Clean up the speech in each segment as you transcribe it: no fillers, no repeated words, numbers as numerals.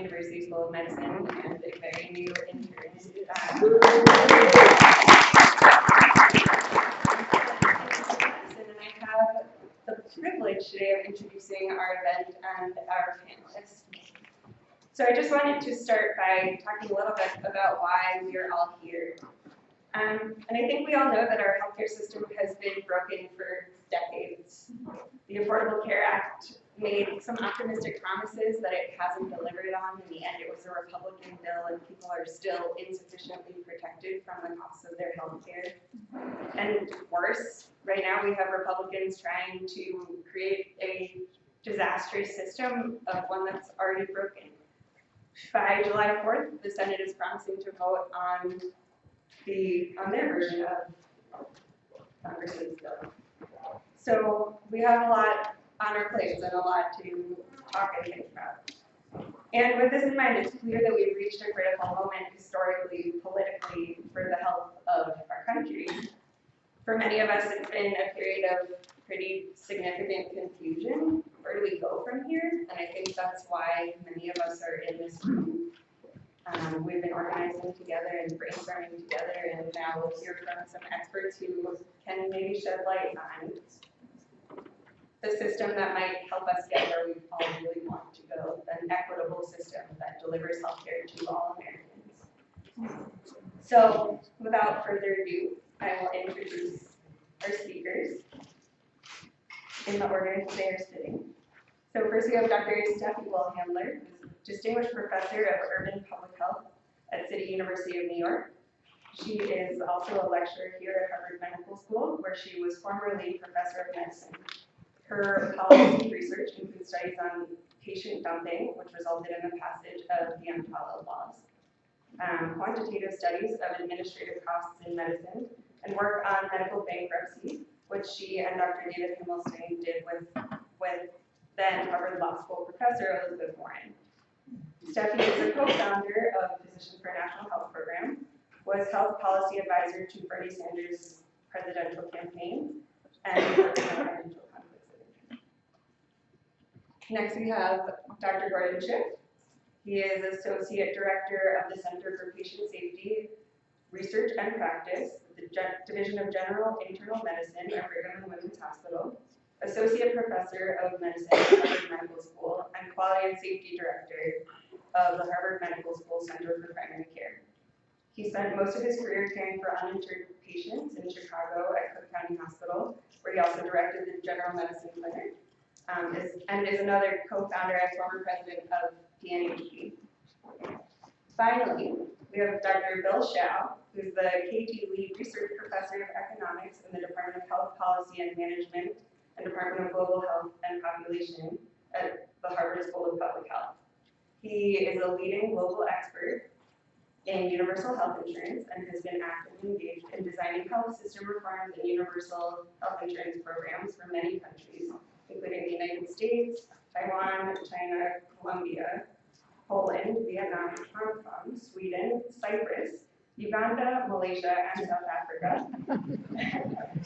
University School of Medicine and a very new intern. And I have the privilege today of introducing our event and our panelists. So I just wanted to start by talking a little bit about why we are all here. And I think we all know that our healthcare system has been broken for decades. The Affordable Care Act made some optimistic promises that it hasn't delivered on. In the end, it was a Republican bill, and people are still insufficiently protected from the costs of their health care. And worse, right now we have Republicans trying to create a disastrous system of one that's already broken. By July 4th, the Senate is promising to vote on their version of Congress's bill. So we have a lot on our plates and a lot to talk and think about. And with this in mind, it's clear that we've reached a critical moment historically, politically, for the health of our country. For many of us, it's been a period of pretty significant confusion. Where do we go from here? And I think that's why many of us are in this room. We've been organizing together and brainstorming together, and now we'll hear from some experts who can maybe shed light on the system that might help us get where we all really want to go, an equitable system that delivers healthcare to all Americans. So, without further ado, I will introduce our speakers in the order they are sitting. So first we have Dr. Steffie Woolhandler, who's Distinguished Professor of Urban Public Health at City University of New York. She is also a lecturer here at Harvard Medical School, where she was formerly Professor of Medicine. Her policy research includes studies on patient dumping, which resulted in the passage of the EMTALA laws, quantitative studies of administrative costs in medicine, and work on medical bankruptcy, which she and Dr. David Himmelstein did with then Harvard Law School professor Elizabeth Warren. Steffie is a co-founder of Physicians for National Health Program, was health policy advisor to Bernie Sanders' presidential campaign, and worked on financial conflicts of interest. Next we have Dr. Gordon Schiff. He is Associate Director of the Center for Patient Safety, Research and Practice, the Division of General Internal Medicine at Brigham and Women's Hospital, Associate Professor of Medicine at Harvard Medical School, and Quality and Safety Director of the Harvard Medical School Center for Primary Care. He spent most of his career caring for uninsured patients in Chicago at Cook County Hospital, where he also directed the General Medicine Clinic, and is another co-founder and former president of PNHP. Finally, we have Dr. Bill Hsiao, who's the KT Lee Research Professor of Economics in the Department of Health Policy and Management and Department of Global Health and Population at the Harvard School of Public Health. He is a leading global expert in universal health insurance and has been actively engaged in designing health system reforms and universal health insurance programs for many countries, including the United States, Taiwan, China, Colombia, Poland, Vietnam, Hong Kong, Sweden, Cyprus, Uganda, Malaysia, and South Africa,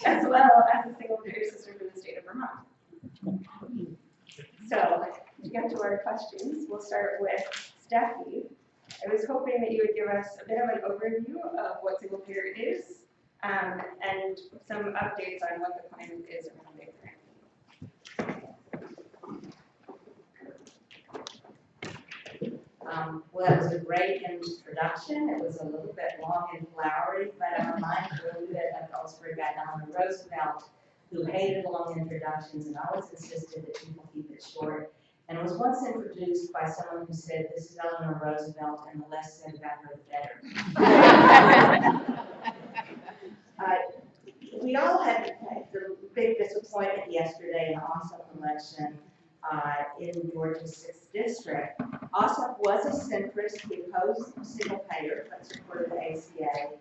as well as a single payer system for the state of Vermont. So, to get to our questions, we'll start with Steffie. I was hoping that you would give us a bit of an overview of what single payer is, and some updates on what the climate is around it currently. Well, that was a great introduction. It was a little bit long and flowery, but I'm reminded a little bit of Ellsbury guy Eleanor Roosevelt, who hated long introductions and always insisted that people keep it short, and was once introduced by someone who said, "This is Eleanor Roosevelt, and the less said about her, the better." We all had the big disappointment yesterday in the Ossoff election in Georgia's 6th district. Ossoff was a centrist. He opposed single payer, but supported the ACA,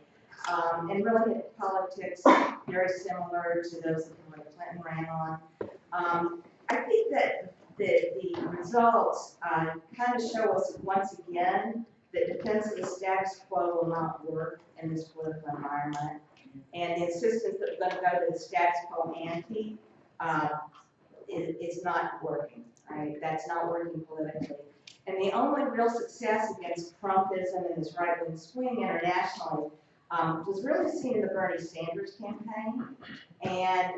and really had politics very similar to those that Hillary Clinton ran on. I think that the results kind of show us once again that defense of the status quo will not work in this political environment. And the insistence that we're going to go to the status quo ante is not working, right? That's not working politically. And the only real success against Trumpism and this right-wing swing internationally was really seen in the Bernie Sanders campaign, and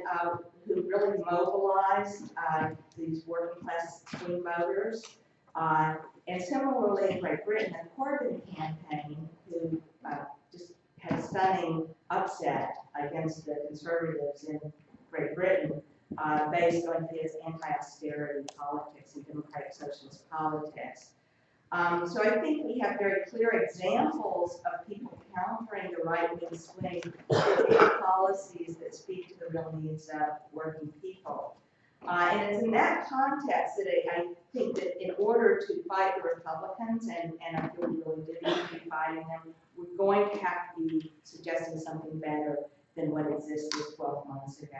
who really mobilized these working class swing voters. And similarly in Great Britain, the Corbyn campaign, who just had a stunning upset against the conservatives in Great Britain, based on his anti-austerity politics and democratic socialist politics. So I think we have very clear examples of people countering the right-wing swing with policies that speak to the real needs of working people. And it's in that context that I think that in order to fight the Republicans, and I feel we really do need to be fighting them, we're going to have to be suggesting something better than what existed 12 months ago.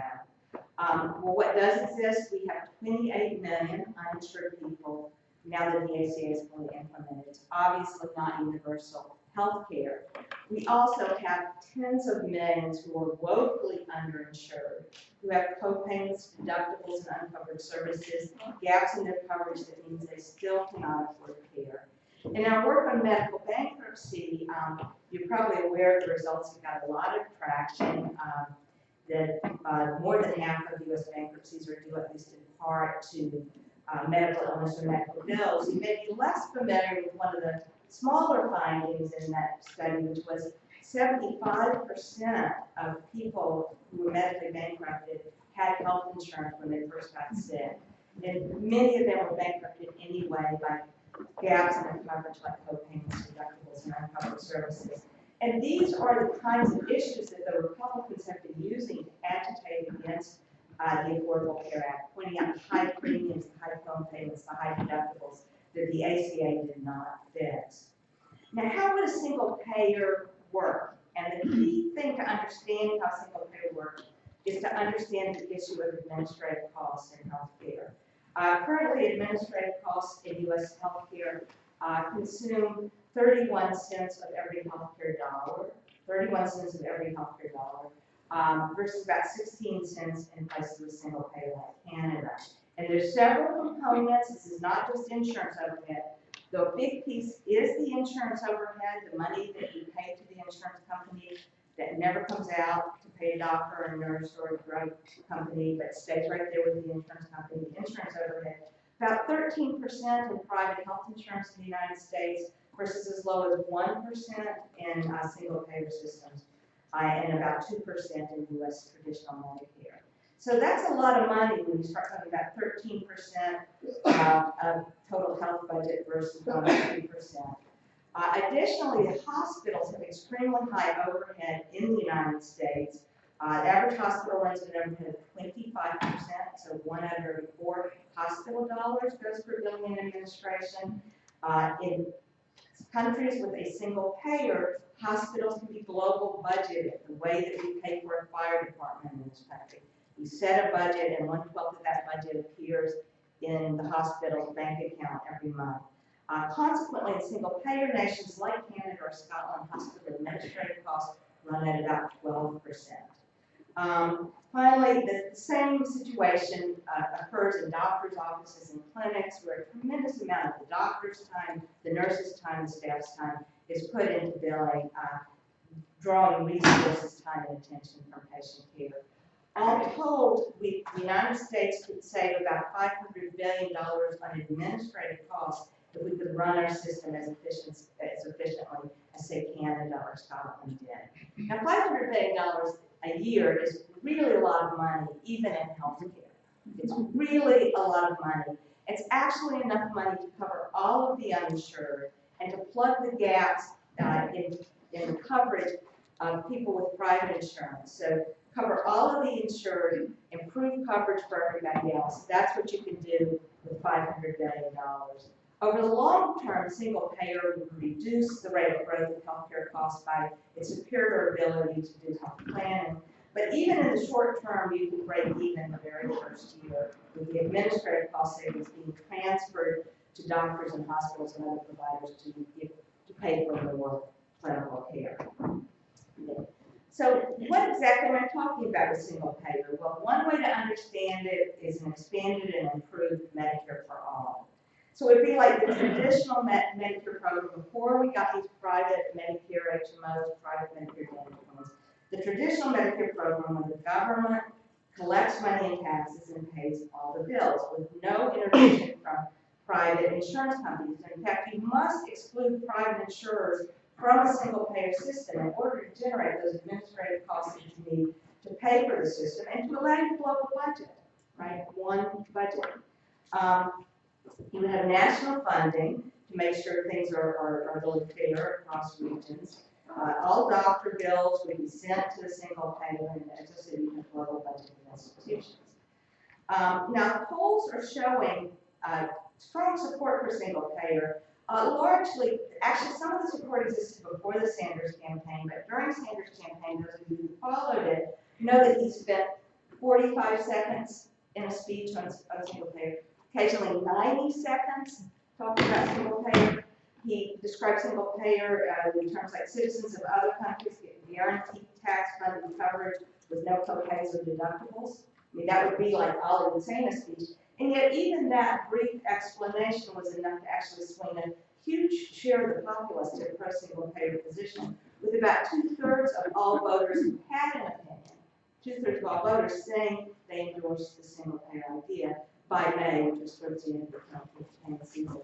Well, what does exist? We have 28 million uninsured people now that the ACA is fully implemented. It's obviously not universal health care. We also have tens of millions who are woefully underinsured, who have co-payments, deductibles, and uncovered services, gaps in their coverage that means they still cannot afford care. In our work on medical bankruptcy, you're probably aware of the results. We got a lot of traction. That more than half of U.S. bankruptcies are due, at least in part, to medical illness or medical bills. You may be less familiar with one of the smaller findings in that study, which was 75% of people who were medically bankrupted had health insurance when they first got sick. And many of them were bankrupted anyway by gaps in their coverage like co-payments, deductibles, and uncovered services. And these are the kinds of issues that the Republicans have been using to agitate against the Affordable Care Act, pointing out the high premiums, the high co-payments, the high deductibles that the ACA did not fix. Now, how would a single payer work? And the key thing to understanding how single payer works is to understand the issue of administrative costs in healthcare. Currently, administrative costs in U.S. healthcare consume 31 cents of every healthcare dollar, 31 cents of every healthcare dollar, versus about 16 cents in places with single payer like Canada. And there's several components. This is not just insurance overhead. The big piece is the insurance overhead, the money that you pay to the insurance company that never comes out to pay a doctor or a nurse or a drug company, but stays right there with the insurance company, the insurance overhead. About 13% in private health insurance in the United States versus as low as 1% in single payer systems, and about 2% in U.S. traditional Medicare. So that's a lot of money when you start talking about 13% of total health budget versus 2%. Additionally, the hospitals have extremely high overhead in the United States. The average hospital runs an overhead of 25%, so 1 out of every 4 hospital dollars goes for billing and administration. In countries with a single payer, hospitals can be global budgeted, the way that we pay for a fire department in this country. You set a budget, and 1/12 of that budget appears in the hospital's bank account every month. Consequently, in single-payer nations like Canada or Scotland, hospital administrative costs run at about 12%. Finally, the same situation occurs in doctors' offices and clinics, where a tremendous amount of the doctor's time, the nurse's time, the staff's time is put into billing, drawing resources, time, and attention from patient care. All told, the United States could save about $500 billion on administrative costs if we could run our system as efficiently as, say, Canada or Scotland did. Now, $500 billion a year is really a lot of money, even in healthcare. It's really a lot of money. It's actually enough money to cover all of the uninsured and to plug the gaps in coverage of people with private insurance. So cover all of the insured, improve coverage for everybody else. That's what you can do with $500 billion. Over the long term, single payer would reduce the rate of growth of healthcare costs by its superior ability to do health planning. But even in the short term, you can break even the very first year with the administrative cost savings being transferred to doctors and hospitals and other providers to pay for more clinical care. So what exactly am I talking about with single payer? Well, one way to understand it is an expanded and improved Medicare for all. So it'd be like the traditional Medicare program before we got these private Medicare HMOs, private Medicare Advantage plans. The traditional Medicare program where the government collects money in taxes and pays all the bills with no intervention from private insurance companies. In fact, you must exclude private insurers from a single payer system in order to generate those administrative costs that you need to pay for the system and to allow you to blow a budget, right? One budget. You would have national funding to make sure things are really fair across regions. All doctor bills would be sent to a single payer, and as I said, you can global budget institutions. Now, polls are showing strong support for single payer. Largely, actually, some of the support existed before the Sanders campaign, but during Sanders' campaign, those of you who followed it know that he spent 45 seconds in a speech on single payer, occasionally 90 seconds talking about single payer. He described single payer in terms like citizens of other countries get guaranteed tax-funded coverage with no co-pays or deductibles. I mean, that would be like Ali would say in a speech. And yet even that brief explanation was enough to actually swing a huge share of the populace to a pro-single payer position, with about 2/3 of all voters who had an opinion, 2/3 of all voters saying they endorsed the single payer idea by May, which was towards the end of the campaign season.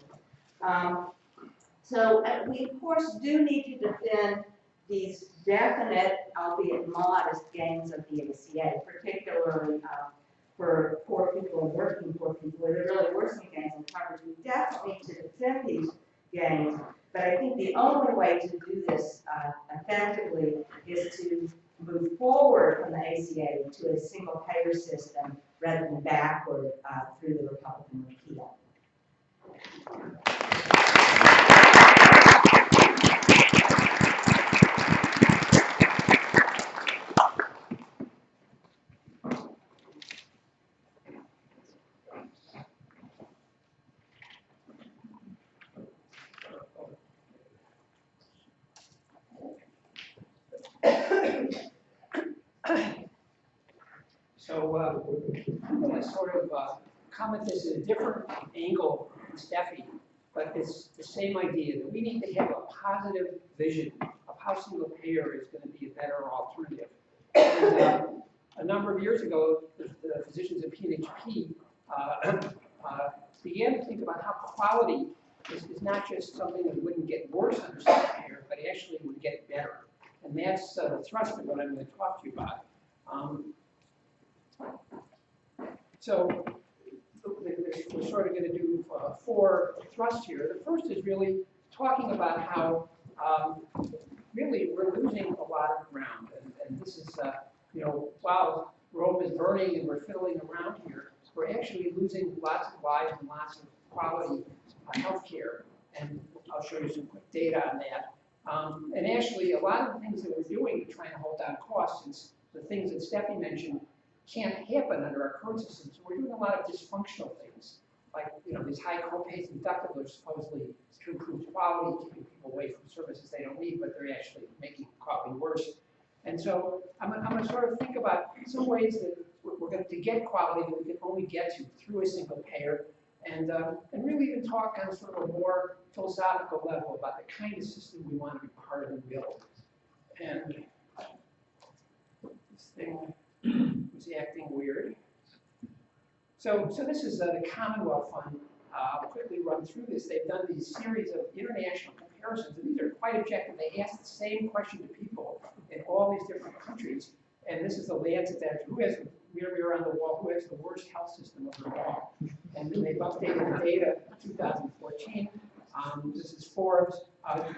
So we, of course, do need to defend these definite, albeit modest, gains of the ACA, particularly for poor people and working poor people, where there really were some gains in coverage. We definitely need to defend these gains, but I think the only way to do this effectively is to move forward from the ACA to a single payer system rather than backward through the Republican repeal. So I'm going to sort of comment this at a different angle than Steffie, but it's the same idea that we need to have a positive vision of how single payer is going to be a better alternative. And, a number of years ago, the physicians at PNHP began to think about how quality is not just something that wouldn't get worse under single payer, but actually would get better. And that's the thrust of what I'm going to talk to you about. So we're sort of going to do 4 thrusts here. The first is really talking about how really we're losing a lot of ground. And this is, while Rome is burning and we're fiddling around here, we're actually losing lots of lives and lots of quality health care. And I'll show you some quick data on that. And actually, a lot of the things that we're doing to try and hold down costs, and the things that Steffie mentioned, can't happen under our current system. So we're doing a lot of dysfunctional things, like these high co-pays and deductibles supposedly to improve quality, keeping people away from services they don't need, but they're actually making quality worse. And so I'm going to sort of think about some ways that we're going to get quality that we can only get to through a single payer, and really even talk on sort of a more philosophical level about the kind of system we want to be part of and build. And this thing was acting weird. So this is the Commonwealth Fund. I'll quickly run through this. They've done these series of international comparisons, and these are quite objective. They ask the same question to people in all these different countries, and this is the Lancet answer. Who has, mirror on the wall, who has the worst health system of them all? And then they've updated the data in 2014. This is Forbes,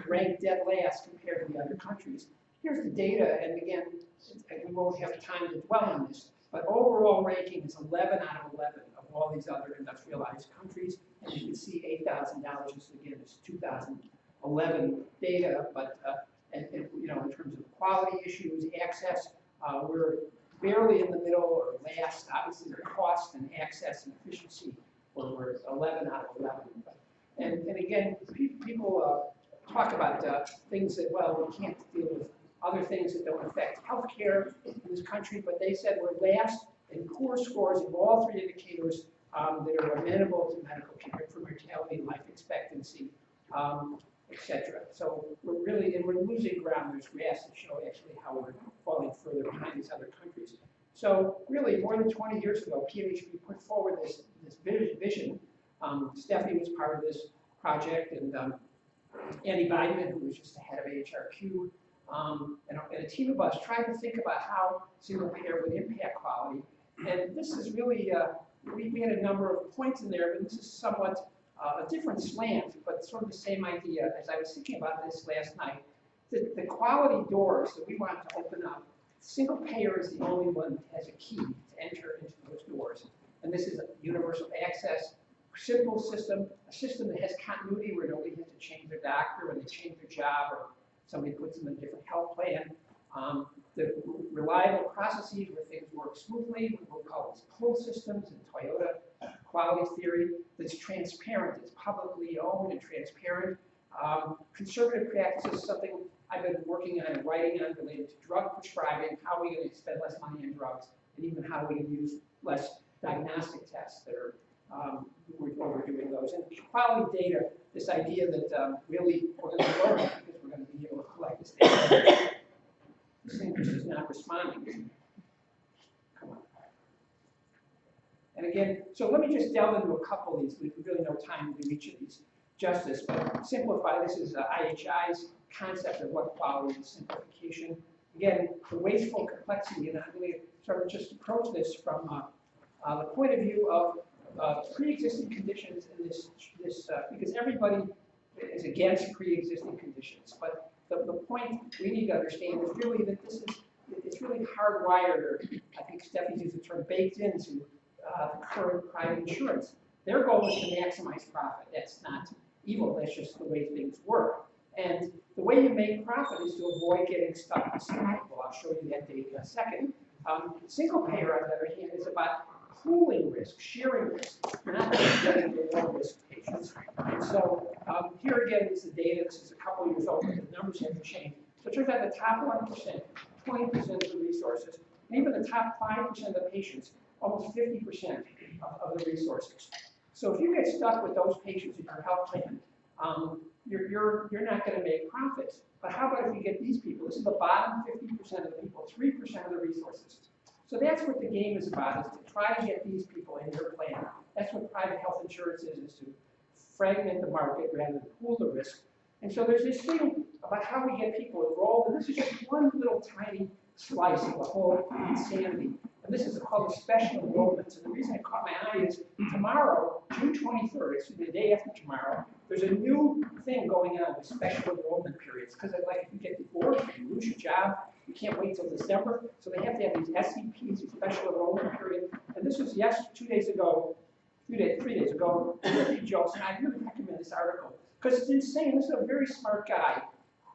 ranked dead last compared to the other countries. Here's the data, and again, we won't have time to dwell on this, but overall ranking is 11 out of 11 of all these other industrialized countries, and you can see $8,000. This again is 2011 data, but in terms of quality issues, access, we're barely in the middle or last. Obviously, the cost and access and efficiency, where we're 11 out of 11. And again, people talk about things that, well, we can't deal with other things that don't affect healthcare in this country, but they said we're last in poor scores of all 3 indicators that are amenable to medical care for mortality, life expectancy, etc. So we're losing ground. There's graphs that show actually how we're falling further behind these other countries. So really, more than 20 years ago, PMHP put forward this vision. Steffie was part of this project, and Andy Brigham, who was just the head of AHRQ, and a team of us trying to think about how single payer would impact quality. And this is really, we had a number of points in there, but this is somewhat a different slant, but sort of the same idea. As I was thinking about this last night, the quality doors that we want to open up, single payer is the only one that has a key to enter into those doors. And this is a universal access, simple system, a system that has continuity where nobody has to change their doctor when they change their job or somebody puts them in a different health plan. The reliable processes where things work smoothly, we'll call these pull systems in Toyota quality theory, that's transparent, it's publicly owned and transparent. Conservative practices, something I've been working on and writing on related to drug prescribing, how are we going to spend less money on drugs, and even how are we going to use less diagnostic tests that are we're overdoing those. And quality data, this idea that really we're going to learn because we're going to be able to collect this data. This thing is not responding. Come on. And again, so let me just delve into a couple of these. We really no time to do each of these justice, but simplify. This is IHI's concept of what quality is, simplification. Again, the wasteful complexity, and I'm going to sort of just approach this from the point of view of pre-existing conditions in this because everybody is against pre-existing conditions, but the point we need to understand is really that it's really hardwired, or I think Steffie's used the term baked into the current private insurance. Their goal is to maximize profit. That's not evil, that's just the way things work. And the way you make profit is to avoid getting stuck with some people. I'll show you that data in a second. Single payer, on the other hand, is about pooling risk, sharing risk. You're not getting the low risk patients. And so here again is the data. This is a couple years old, but the numbers haven't changed. So it turns out the top 1%, 20% of the resources, and even the top 5% of the patients, almost 50% of the resources. So if you get stuck with those patients in your health plan, you're not going to make profits. But how about if you get these people? This is the bottom 50% of the people, 3% of the resources. So that's what the game is about, is to try to get these people in your plan. That's what private health insurance is to fragment the market rather than pool the risk. And so there's this thing about how we get people enrolled, and this is just one little tiny slice of the whole insanity. And this is called the special enrollments. And the reason it caught my eye is tomorrow, June 23rd, it's the day after tomorrow, there's a new thing going on with special enrollment periods. Because like if you get divorced, if you lose your job, you can't wait till December. So they have to have these SEPs, these special enrollment period. And this was 3 days ago, Johnson. I really recommend this article because it's insane. This is a very smart guy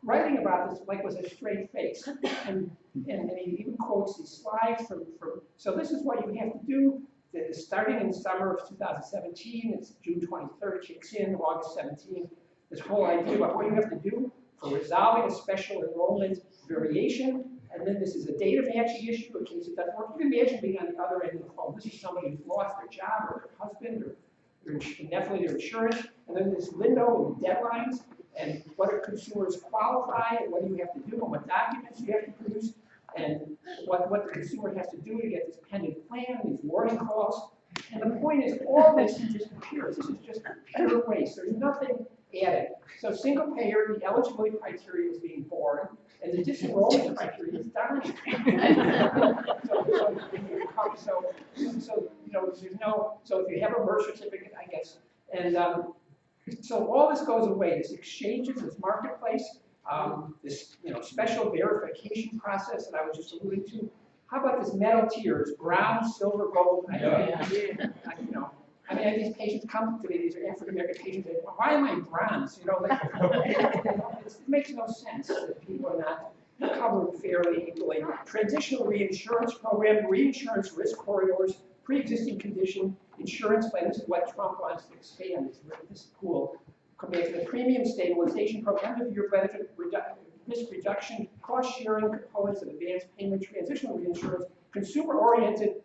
writing about this like with a straight face. And he even quotes these slides from so this is what you have to do. Starting in summer of 2017, it's June 23rd, kicks in, August 17th. This whole idea about what you have to do for resolving a special enrollment variation. And then this is a data matching issue in case it doesn't work. You can imagine being on the other end of the phone. This is somebody who's lost their job or their husband or definitely their insurance. And then this window and deadlines and what do consumers qualify and what do you have to do and what documents you have to produce and what the consumer has to do to get this pending plan, these warning calls. And the point is all this disappears. This is just pure waste. There's nothing added. So single payer, the eligibility criteria is being born, and the disenrollment criteria is dying. So if you have a birth certificate, I guess, and so all this goes away. This exchanges, this marketplace, this special verification process that I was just alluding to. How about this metal tiers, brown, silver, gold? I mean, these patients come to me, these are African American patients, and why am I in bronze? It makes no sense that people are not covered fairly equally. Transitional reinsurance program, reinsurance risk corridors, pre-existing condition, insurance plan. This is what Trump wants to expand, this pool. Compared to the premium stabilization program, end-of-year benefit risk reduction, cost sharing components of advanced payment, transitional reinsurance, consumer-oriented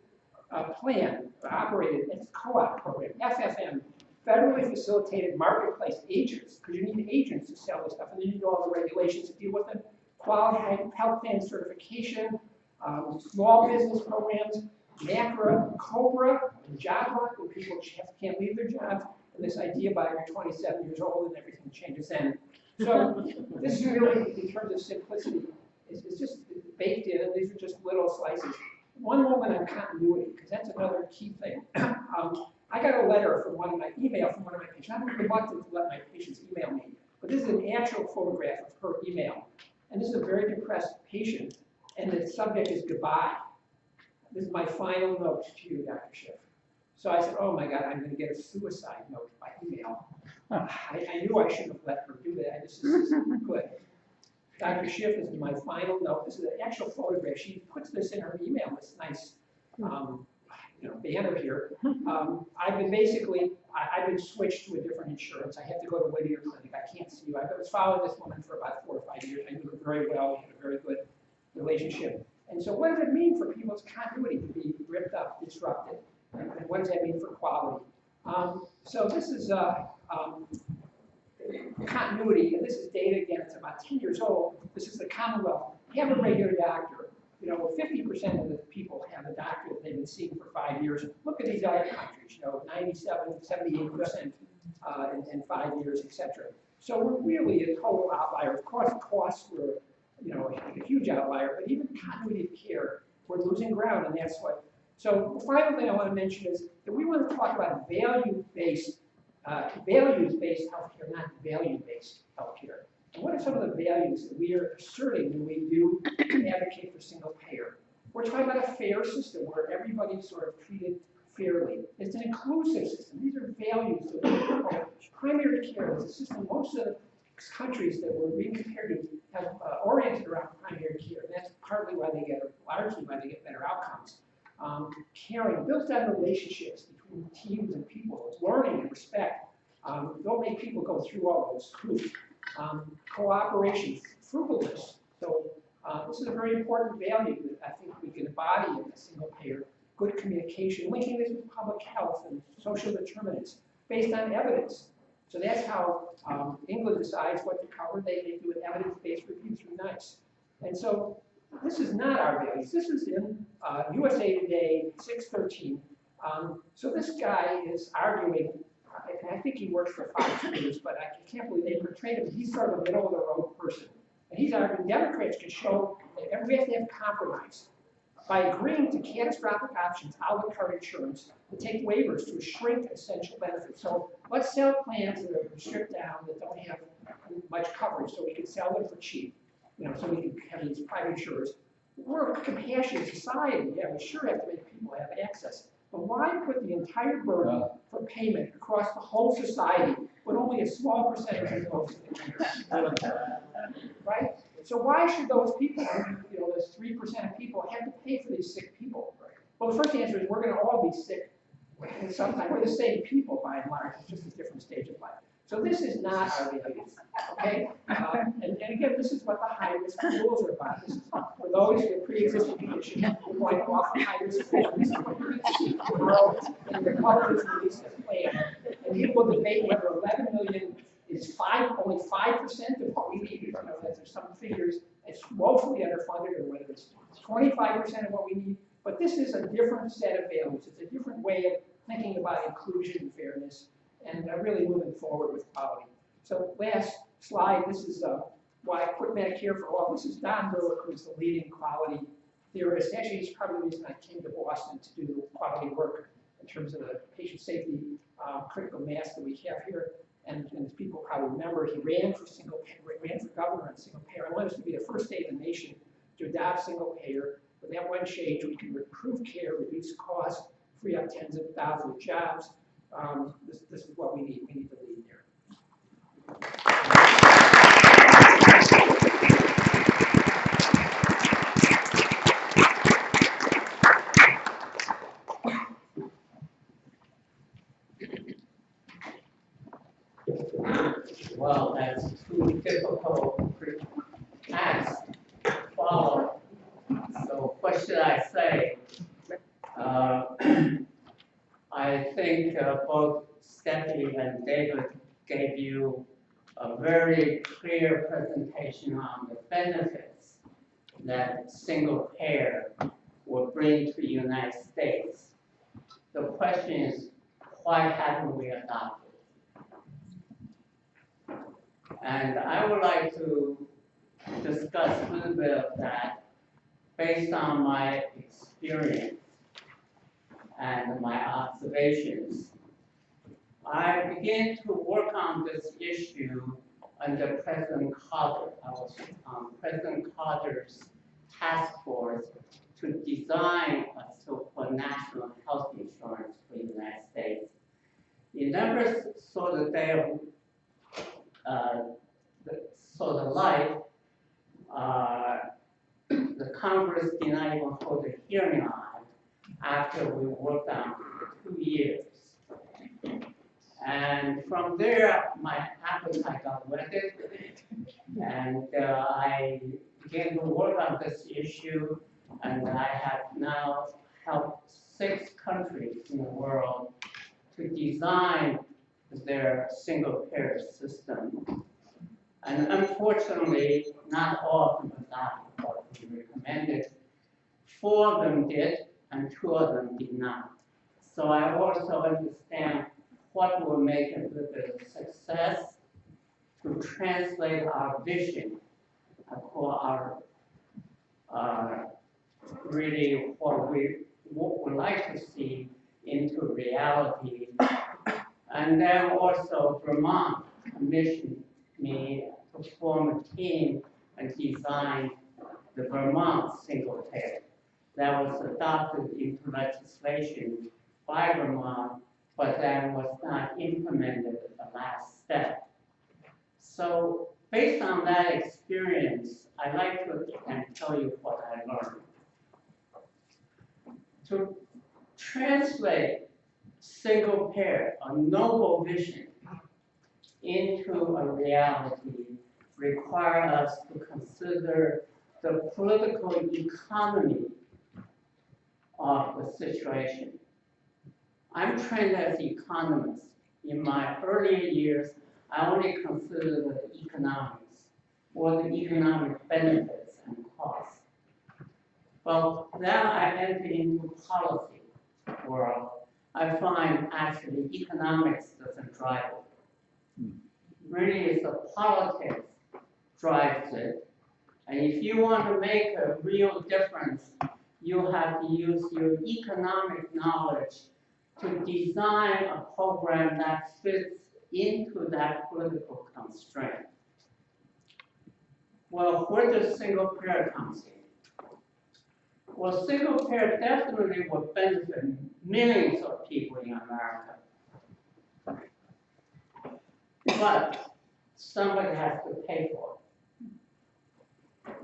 plan operated as a co-op program, FFM, federally facilitated marketplace agents, because you need agents to sell this stuff, and then you need all the regulations to deal with them, qualified health plan certification, small business programs, NACRA, COBRA, and job lock, where people can't leave their jobs, and this idea by you're 27 years old and everything changes then. So this is really, in terms of simplicity, it's just baked in, and these are just little slices. One moment on continuity, because that's another key thing. I got a letter from one of my patients. I'm reluctant to let my patients email me, but this is an actual photograph of her email. And this is a very depressed patient, and the subject is goodbye. This is my final note to you, Dr. Schiff. So I said, oh my God, I'm going to get a suicide note by email. I knew I shouldn't have let her do that. This is good. Dr. Schiff, this is my final note. This is an actual photograph. She puts this in her email, this nice banner here. I've been switched to a different insurance. I have to go to Whittier Clinic. I can't see you. I was following this woman for about 4 or 5 years. I knew her very well. We had a very good relationship. And so what does it mean for people's continuity to be ripped up, disrupted? And what does that mean for quality? So this is continuity, and this is data again. It's about 10 years old. This is the Commonwealth. Have a regular doctor. 50% of the people have a doctor that they've been seeing for 5 years. Look at these other countries, 97, 78% in 5 years, etc. So we're really a total outlier. Of course, costs were, a huge outlier, but even continuity of care, we're losing ground, and that's what. So the final thing I want to mention is that we want to talk about values-based healthcare, not value-based healthcare. And what are some of the values that we are asserting when we do advocate for single payer? We're talking about a fair system where everybody's sort of treated fairly. It's an inclusive system. These are values that we call primary care. It's a system most of the countries that we're being compared to have oriented around primary care. And that's largely why they get better outcomes. Caring, builds down relationships between teams and people. It's learning and respect. Don't make people go through all those hoops. Cooperation, frugalness. So this is a very important value that I think we can embody in a single payer. Good communication, linking this with public health and social determinants based on evidence. So that's how England decides what to cover. They do an evidence-based review through NICE. And so this is not our values. This is in USA Today 613. So this guy is arguing, and I think he works for Fox News, but I can't believe they portrayed him. He's sort of a middle-of-the-road person. And he's arguing Democrats can show that we have to have compromise. By agreeing to catastrophic options, a la carte insurance, to take waivers to shrink essential benefits. So let's sell plans that are stripped down, that don't have much coverage, so we can sell them for cheap. So we can have these private insurers. We're a compassionate society. Yeah, we sure have to make people have access. But why put the entire burden for payment across the whole society when only a small percentage of those right? So why should those people, those 3% of people, have to pay for these sick people? Well, the first answer is we're going to all be sick sometime. We're the same people by and large. It's just a different stage of life. So this is not our values, okay? And again, this is what the high-risk rules are about. This is for those with pre-existing conditions, we're going to offer high-risk rules. This is what you're going to see tomorrow in the coverage release plan. And people will debate whether 11 million is only 5% of what we need. There's some figures it's woefully underfunded, or whether it's 25% of what we need. But this is a different set of values. It's a different way of thinking about inclusion and fairness, and really moving forward with quality. So last slide, this is why I put Medicare for All. This is Don Berwick, who's the leading quality theorist. Actually, he's probably the reason I came to Boston to do quality work in terms of the patient safety critical mass that we have here. And as people probably remember, he ran for governor on single payer. I wanted us to be the first state in the nation to adopt single payer. With that one change, we can improve care, reduce costs, free up tens of thousands of jobs. This is what we need. We need to lead there. Well, that's too difficult task to follow. So what should I say? you a very clear presentation on the benefits that single payer will bring to the United States. The question is, why haven't we adopted it? And I would like to discuss a little bit of that based on my experience and my observations. I began to work on this issue under President Carter. I was on President Carter's task force to design a so-called national health insurance for the United States. It never saw the day of saw the light. The Congress did not even hold a hearing on it after we worked on it for 2 years. And from there, my appetite got whetted, and I began to work on this issue, and I have now helped 6 countries in the world to design their single-payer system. And unfortunately, not all of them adopted what we recommended. 4 of them did, and 2 of them did not. So I also understand what will make it a little bit of success to translate our vision, or our really what we would like to see into reality. And then also Vermont commissioned me to form a team and design the Vermont single payer. That was adopted into legislation by Vermont, but then was not implemented at the last step. So based on that experience, I'd like to tell you what I learned. To translate single payer, a noble vision, into a reality requires us to consider the political economy of the situation. I'm trained as an economist. In my earlier years, I only considered the economics, or the economic benefits and costs. Well, now I enter into policy world. I find actually economics doesn't drive it. Really, it's the politics drives it. And if you want to make a real difference, you have to use your economic knowledge to design a program that fits into that political constraint. Well, where does single payer come in? Well, single payer definitely will benefit millions of people in America. But somebody has to pay for it.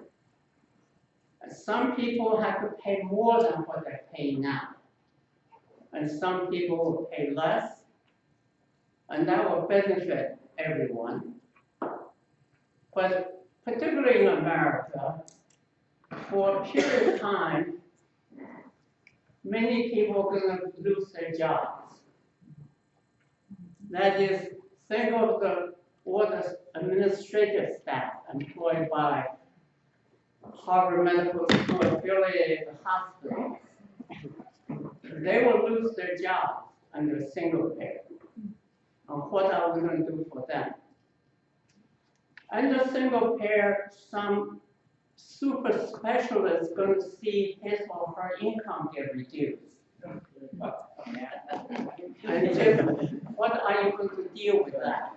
And some people have to pay more than what they're paying now. And some people will pay less, and that will benefit everyone. But particularly in America, for a period of time, many people are going to lose their jobs. That is, think of all the administrative staff employed by Harvard Medical School affiliated hospitals. They will lose their jobs under single payer. And what are we going to do for them? Under single payer, some super specialist is going to see his or her income get reduced. And just, what are you going to deal with that?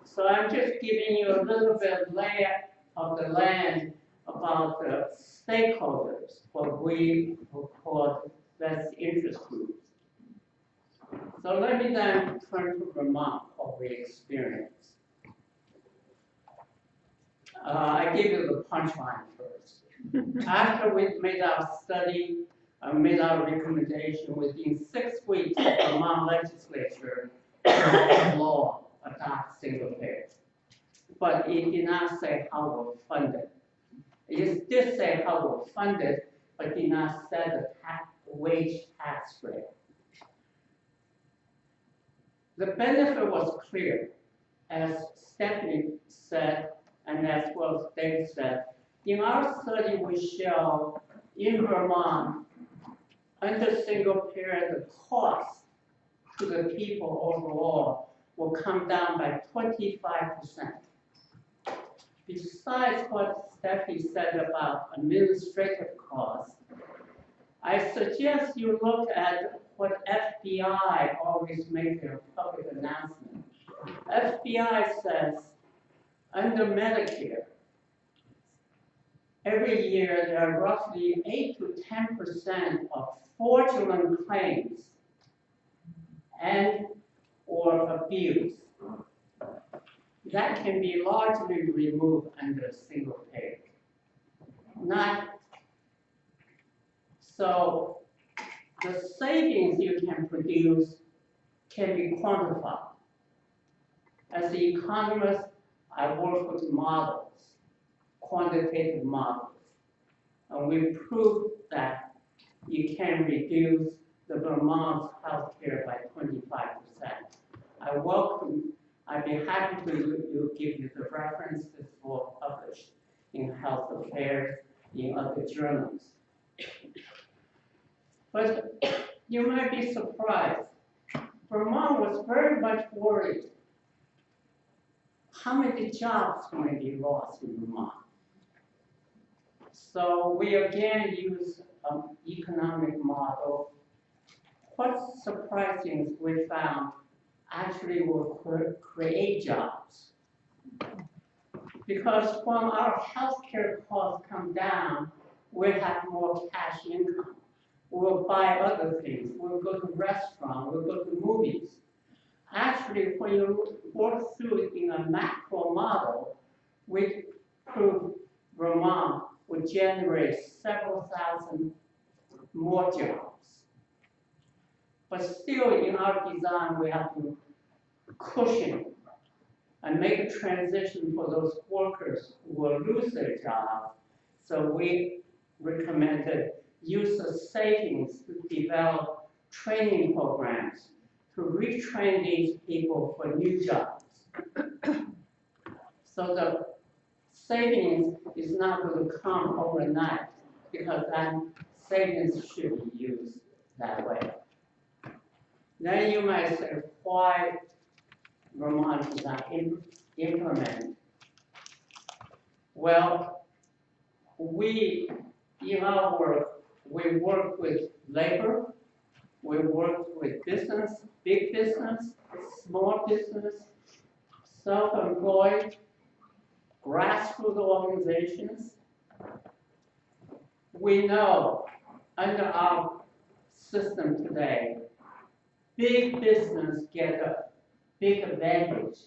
So I'm just giving you a little bit of lay of the land about the stakeholders, what we call best interest groups. So let me then turn to Vermont, what we experienced. I give you the punchline first. After we made our study, made our recommendation, within 6 weeks, the Vermont legislature passed a law about single payer. But it did not say how we'll fund it. It did say how we'll fund it, but did not set the wage tax rate. The benefit was clear, as Steffie said, and as well as Dave said, in our study we show in Vermont, under single payer, the cost to the people overall will come down by 25%. Besides what Steffie said about administrative costs, I suggest you look at what FBI always make their public announcement. FBI says, under Medicare, every year there are roughly 8 to 10% of fraudulent claims and or abuse that can be largely removed under a single payer. So the savings you can produce can be quantified. As an economist, I work with models, quantitative models, and we proved that you can reduce the Vermont's healthcare by 25%. I'd be happy to give you the references for published in Health Affairs, in other journals. But you might be surprised. Vermont was very much worried. How many jobs might be lost in Vermont? So we again use an economic model. What's surprising is we found actually will create jobs. Because when our healthcare costs come down, we have more cash income. We'll buy other things. We'll go to restaurants. We'll go to movies. Actually, when you work through it in a macro model, we prove Vermont would generate several thousand more jobs. But still, in our design, we have to cushion and make a transition for those workers who will lose their jobs. So we recommended use of savings to develop training programs to retrain these people for new jobs. So the savings is not going to come overnight because that savings should be used that way. Then you might say, why Vermont does not implement? Well, in our work, we work with labor, we work with business, big business, small business, self-employed, grassroots organizations. We know under our system today, big business get a big advantage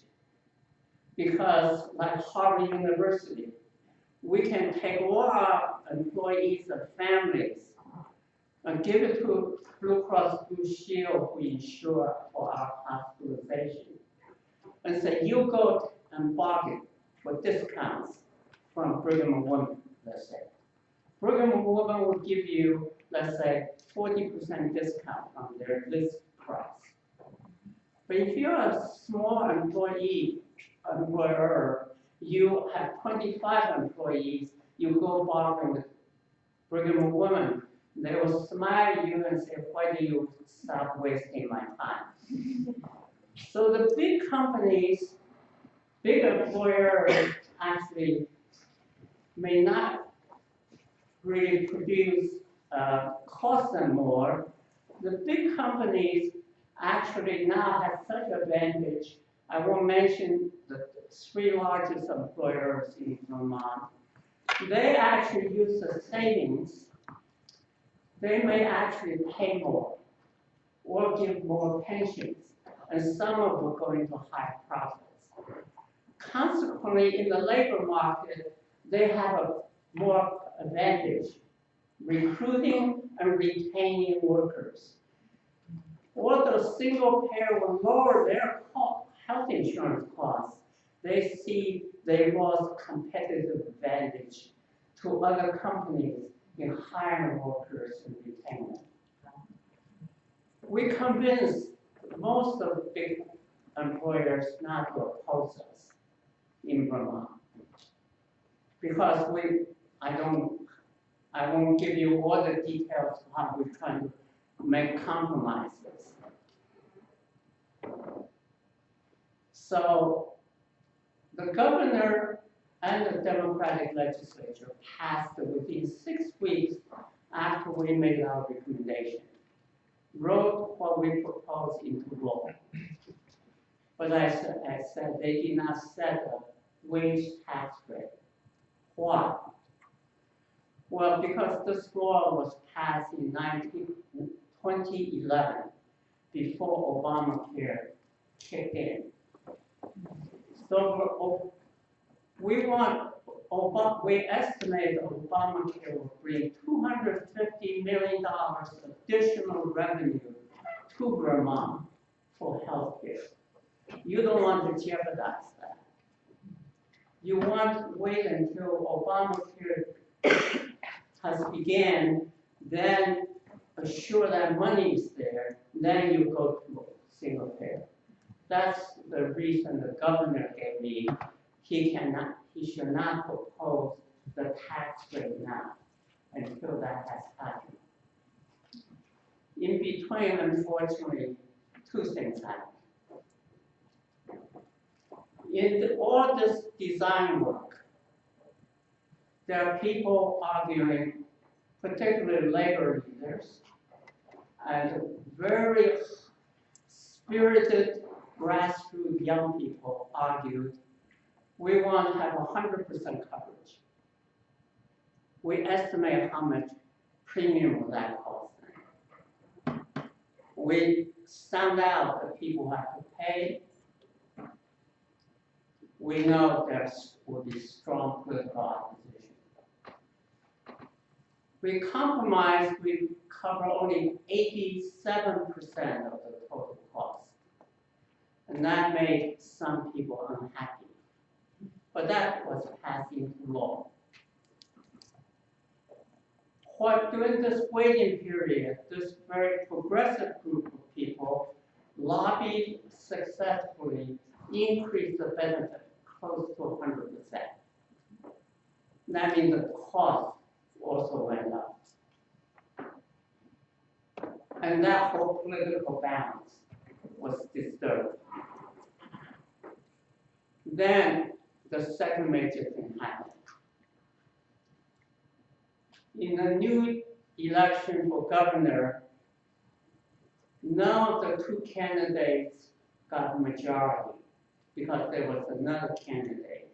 because, like Harvard University, we can take all our employees and families and give it to Blue Cross Blue Shield who insure for our hospitalization. And say, you go and bargain for discounts from Brigham and Women, let's say. Brigham and Women will give you, let's say, 40% discount on their list price. But if you're a small employer, you have 25 employees, you go bargain with Brigham and Women, they will smile at you and say, why do you stop wasting my time? So the big companies, big employers actually may not really produce, cost them more. The big companies actually now have such advantage. I won't mention the 3 largest employers in Vermont. They actually use the savings. They may actually pay more or give more pensions, and some of them go into high profits. Consequently, in the labor market, they have a more advantage recruiting and retaining workers. Or the single payer will lower their health insurance costs. They see they lost competitive advantage to other companies in hiring workers and retaining them. We convinced most of the big employers not to oppose us in Vermont. Because I won't give you all the details of how we're trying to make compromises. So the governor and the Democratic legislature passed within 6 weeks after we made our recommendation, wrote what we proposed into law. But I said they did not set a wage tax rate. Why? Well, because this law was passed in 2011, before Obamacare kicked in. So we estimate Obamacare will bring $250 million additional revenue to Vermont for health care. You don't want to jeopardize that. You want to wait until Obamacare has began, then assure that money is there, then you go to single payer. That's the reason the governor gave me. He should not propose the tax rate now until that has happened. In between, unfortunately, two things happened. In all this design work, there are people arguing, particularly labor leaders, and very spirited grassroots young people argued, we want to have 100% coverage. We estimate how much premium will that cost them. We found out that people have to pay. We know there will be strong political opposition. We compromised, we cover only 87% of the total cost. And that made some people unhappy. But that was passed into law. During this waiting period, this very progressive group of people lobbied successfully, increased the benefit close to 100%. That means the cost also went up. And that whole political balance was disturbed. Then the second major thing happened. In the new election for governor, none of the two candidates got a majority because there was another candidate.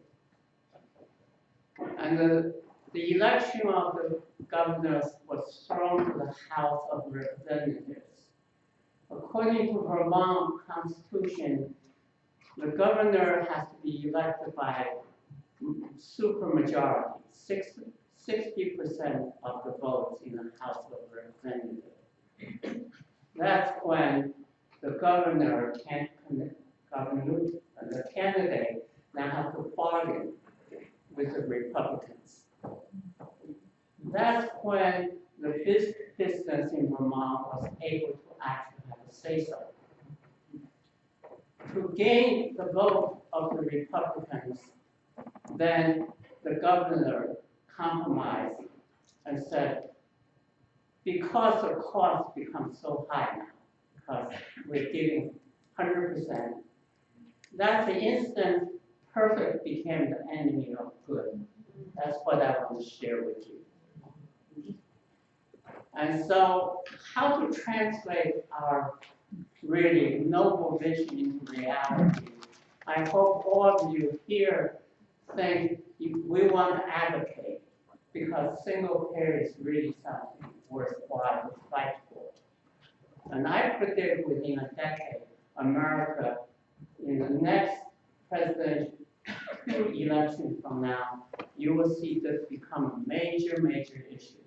And the election of the governors was thrown to the House of Representatives. According to Vermont Constitution, the governor has to be elected by supermajority, 60% of the votes in the House of Representatives. That's when the governor the candidate now have to bargain with the Republicans. That's when the business in Vermont was able to actually have a say-so. To gain the vote of the Republicans, then the governor compromised and said, because the cost becomes so high now, because we're giving 100%, that's the instant perfect became the enemy of good. That's what I want to share with you. And so, how to translate our really noble vision into reality? I hope all of you here think we want to advocate, because single payer is really something worthwhile to fight for. And I predict within a decade, America, in the next presidential election from now, you will see this become a major, major issue.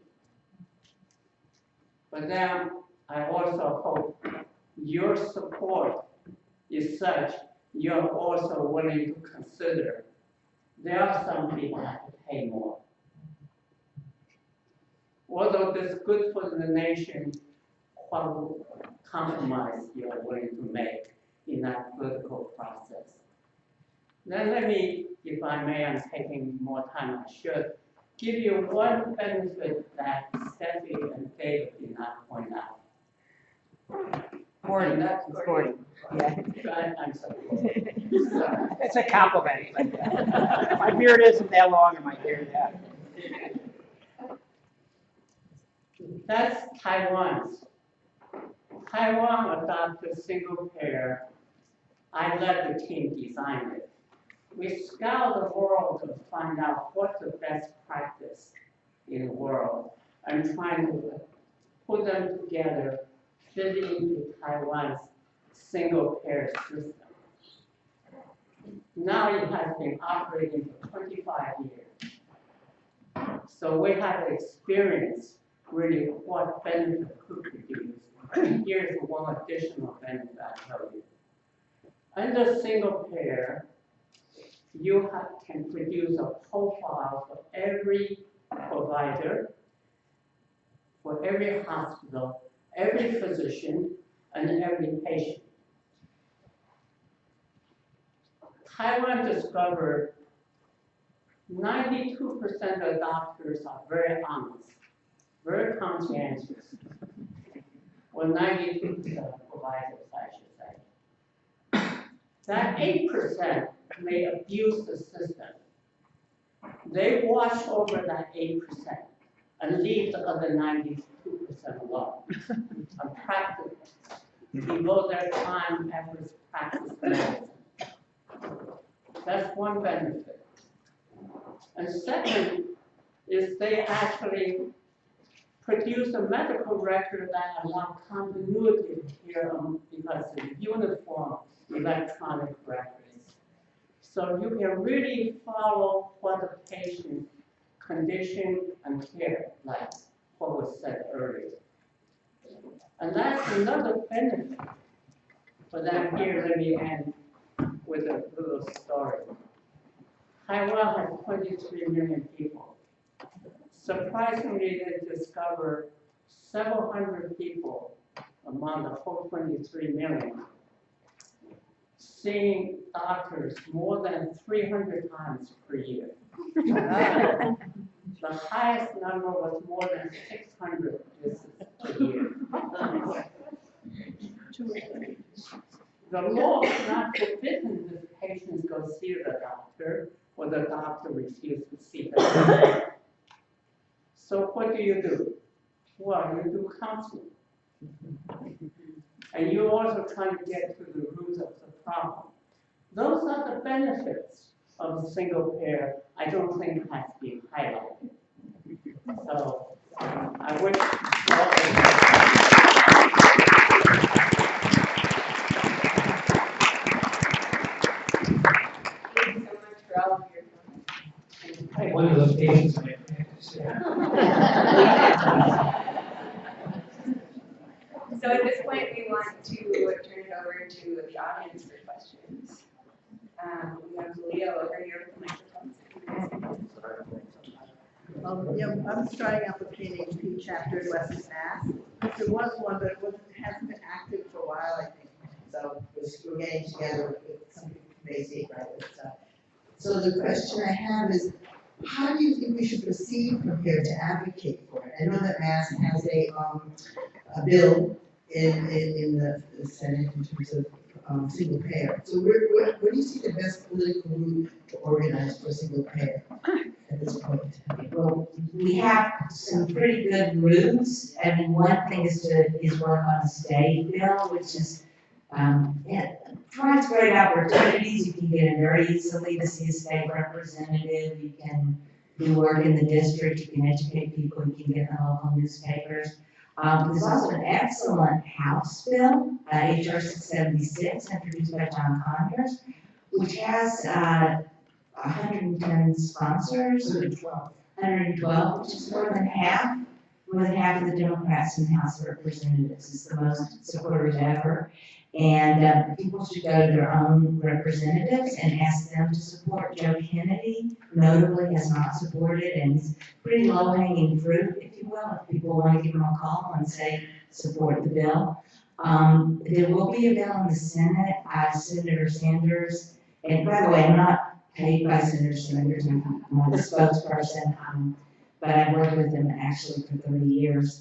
But then I also hope your support is such you're also willing to consider there are some people who have to pay more. Although this is good for the nation, what compromise you are willing to make in that political process. Then let me, if I may, I'm taking more time than I should, give you one benefit that Steffie and David did not point out. Morning. That's Morning. Yeah. I'm sorry. It's a compliment. My beard isn't that long and my hair that. That's Taiwan's. Taiwan adopted single payer. I led the team design it. We scoured the world to find out what's the best practice in the world and trying to put them together, fitting into Taiwan's single payer system. Now it has been operating for 25 years. So we have experience really what benefit could produce. And here's one additional benefit I tell you. Under single payer, you can produce a profile for every provider, for every hospital, every physician, and every patient. Taiwan discovered 92% of doctors are very honest, very conscientious. Well, 92% of providers, I should say. That 8% may abuse the system. They wash over that 8% and leave the other 92% alone. And practice, devote their time, efforts, practice medicine. That's one benefit. And second is they actually produce a medical record that allows continuity here because it's uniform electronic records. So you can really follow what the patient condition and care, like what was said earlier. And that's another benefit. But then here, let me end with a little story. Taiwan has 23 million people. Surprisingly, they discovered several hundred people among the whole 23 million seeing doctors more than 300 times per year. The highest number was more than 600 visits per year. The law is not forbidden that patients go see the doctor or the doctor refuses to see them. So what do? Well, you do counseling. And you're also trying to get to the root of the problem. Those are the benefits of a single payer I don't think has been highlighted. So I wish Thank you so much for all of your comments. One of those patients I So at this point, we want to turn it over to the audience for questions. We have Leo over here with the microphone. Yeah, I'm starting up with KNHP chapter in Western Mass. There was one, but it hasn't been active for a while, I think. So we're getting together with some people from basic, right? So the question I have is, how do you think we should proceed from here to advocate for it? I know that Mass has a bill in the Senate in terms of single payer. So where do you see the best political route to organize for single payer at this point? Well, we have some pretty good routes. I mean, one thing is work on a state bill, which is, provides great opportunities. You can get in very easily to see a state representative. You can do work in the district. You can educate people. You can get in the local newspapers. There's also an excellent House bill, HR 676, introduced by John Conyers, which has 110 sponsors, 112, which is more than half of the Democrats in the House of Representatives. It's the most supporters ever. And people should go to their own representatives and ask them to support. Joe Kennedy, notably, has not supported, and he's pretty low-hanging fruit, if you will, if people want to give him a call and say, support the bill. There will be a bill in the Senate, Senator Sanders, and by the way, I'm not paid by Senator Sanders, I'm not a spokesperson, but I've worked with him actually for 30 years.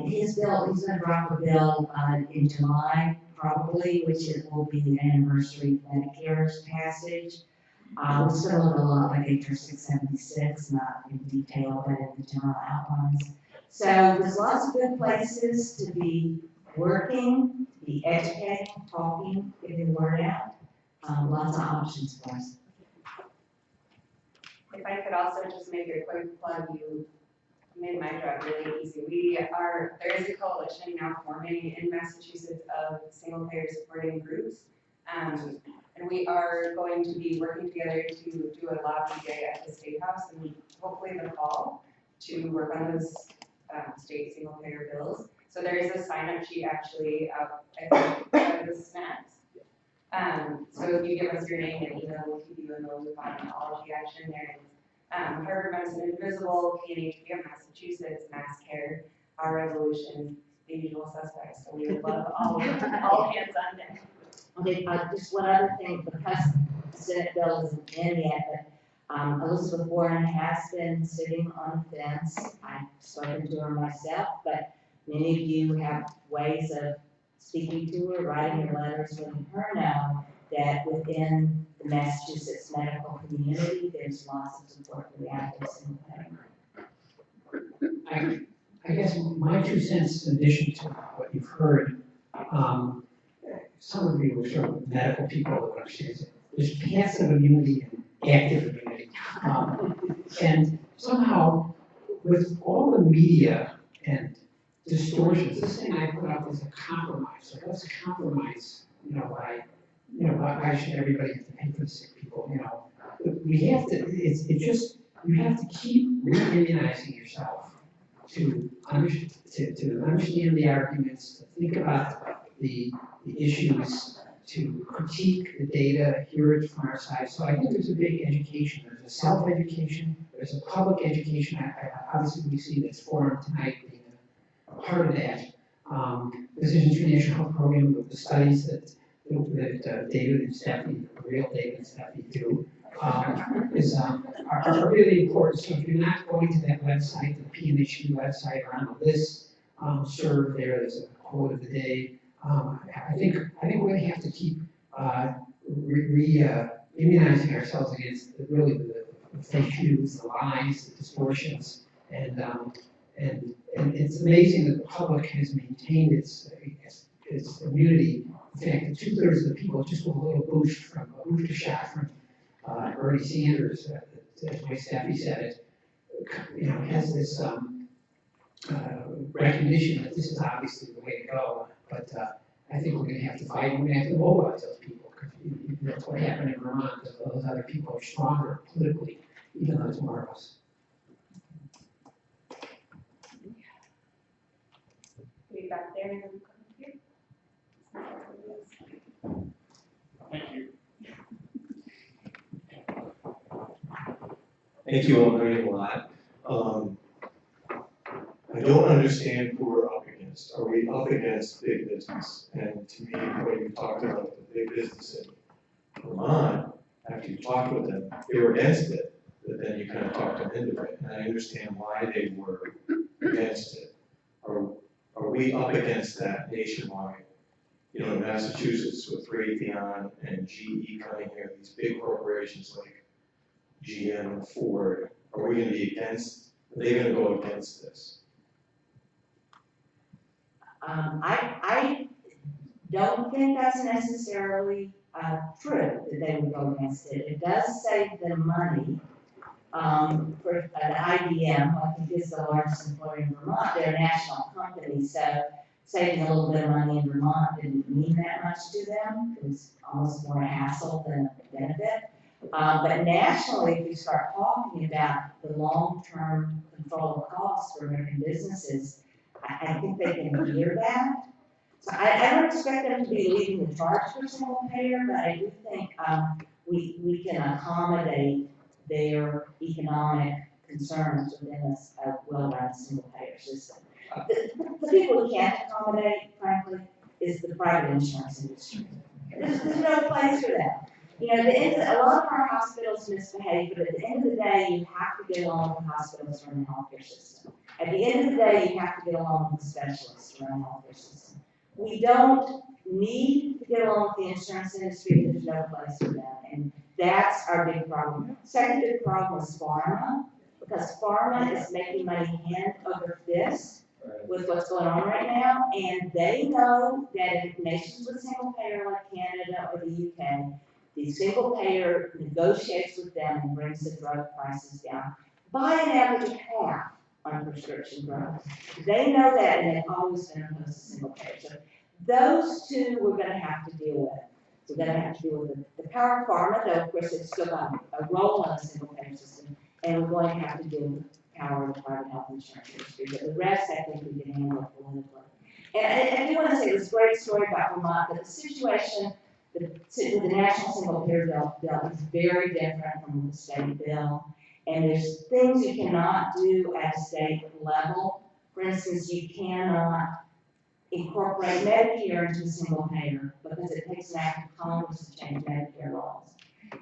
His bill, he's gonna drop a bill, in July, probably, which it will be the anniversary of Medicare's passage. It's gonna look a lot like HR 676, not in detail, but in the general outlines. So there's lots of good places to be working, be educating, talking, getting the word out. Lots of options for us. If I could also just make a quick plug, you made my job really easy. There is a coalition now forming in Massachusetts of single payer supporting groups. And we are going to be working together to do a lobby day at the State House and hopefully in the fall to work on those state single payer bills. So there is a sign up sheet actually I think of the snacks. So if you give us your name and email, we'll keep you in the loop on all of the action there. Harvard Medicine Indivisible, PNHP of Massachusetts, Mass Care, our resolution, the usual suspects. So we would love all hands on deck. Okay, just one other thing, because the Senate bill isn't in yet, but Elizabeth Warren has been sitting on the fence. I've spoken to her myself, but many of you have ways of speaking to her, writing her letters, letting her know that within the Massachusetts medical community, there's lots of support for the active single payer. I guess my 2 cents in addition to what you've heard, some of you are sort of medical people that understand it. There's passive immunity and active immunity. And somehow, with all the media and distortions, this thing I put up is a compromise. So let's compromise, why should everybody have to pay for the sick people, We have to, you have to keep re-immunizing yourself to understand the arguments, to think about the issues, to critique the data, hear it from our side. So I think there's a big education. There's a self-education, there's a public education. Obviously, we see this forum tonight being a part of that. Physicians for National Health Program, the studies that David and Steffie, real David and Steffie do, are really important. So if you're not going to that website, the PNHP website, or on the list served there's a quote of the day. I think we're going to have to keep immunizing ourselves against the fake news, the lies, the distortions, and it's amazing that the public has maintained its immunity. In fact, 2/3 of the people just with a little booster shot from Bernie Sanders, as my Steffie said it, has this recognition that this is obviously the way to go. But I think we're going to have to fight. We're going to have to mobilize those people. Because that's what happened in Vermont. Because those other people are stronger politically, even though there's more of us. Maybe back there and then come here. Thank you. Thank you all very a lot. I don't understand who we're up against. Are we up against big business? And to me, when you talked about the big business in Vermont, after you talked with them, they were against it, but then you kind of talked them into it. And I understand why they were against it. Are we up against that nationwide? In Massachusetts with Raytheon and GE coming here, these big corporations like GM and Ford, are we going to be against, are they going to go against this? I don't think that's necessarily true that they would go against it. It does save them money. For an IBM, I think is the largest employer in Vermont. They're a national company, so saving a little bit of money in Vermont didn't mean that much to them. It was almost more a hassle than a benefit. But nationally, if you start talking about the long-term control of costs for American businesses, I think they can hear that. So I don't expect them to be leading the charge for single payer, but I do think we can accommodate their economic concerns within a well-run single payer system. The people who can't accommodate, frankly, is the private insurance industry. There's no place for that. You know, a lot of our hospitals misbehave, but at the end of the day, you have to get along with the hospitals run the healthcare system. At the end of the day, you have to get along with the specialists run the healthcare system. We don't need to get along with the insurance industry, there's no place for them. And that's our big problem. Second big problem is pharma, because pharma is making money hand over fist with what's going on right now, and they know that in nations with single payer like Canada or the UK, the single payer negotiates with them and brings the drug prices down by an average of half on prescription drugs. They know that, and they've always been opposed to single payer. So those two we're going to have to deal with. So we're going to have to deal with the power of pharma, though of course it's still got a role in the single payer system, and we're going to have to deal with the power of the private health insurance industry. But the rest, I think, we can handle politically. And I do want to say this great story about Vermont, that the situation with the national single payer bill is very different from the state bill. And there's things you cannot do at a state level. For instance, you cannot incorporate Medicare into a single payer because it takes an act of Congress to change Medicare laws.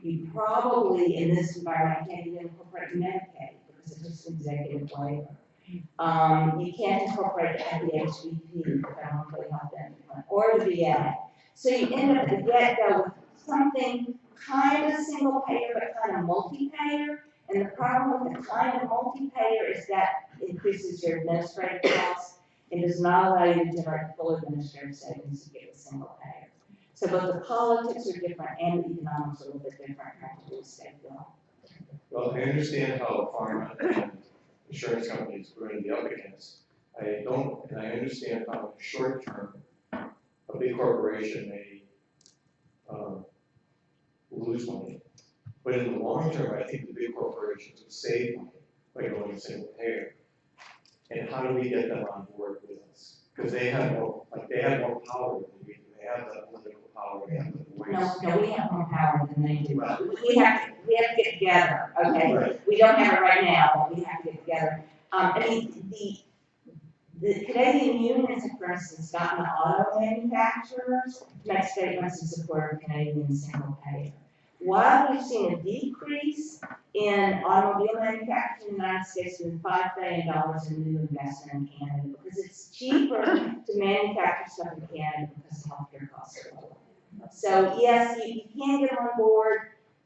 You probably, in this environment, can't even incorporate Medicaid because it's just an executive waiver. You can't incorporate the HVP, the Federal Employee Health Benefit Fund, or the VA. So you end up at the get-go with something kind of single payer, but kind of multi-payer. And the problem with the kind of multi-payer is that increases your administrative costs and does not allow you to generate full administrative savings to get a single payer. So both the politics are different and the economics are a little bit different compared to the state bill. Well, I understand how pharma and insurance companies are going to be up against. I don't, and I understand how in the short term, a big corporation may lose money. But in the long term, I think the big corporations will save money by going single payer. And how do we get them on board with us? Because they have more, power than we do. They have the political power, they have the voice. No, we have more power than they do. We have to get together, okay? Right. We don't have it right now, but we have to get together. I mean, the Canadian unions have, for instance, gotten the auto manufacturers to make statements in support of Canadian single payer. While we've seen a decrease in automobile manufacturing in the United States, with $5 billion in new investment in Canada, because it's cheaper to manufacture stuff in Canada because healthcare costs are lower. So yes, you can get on board.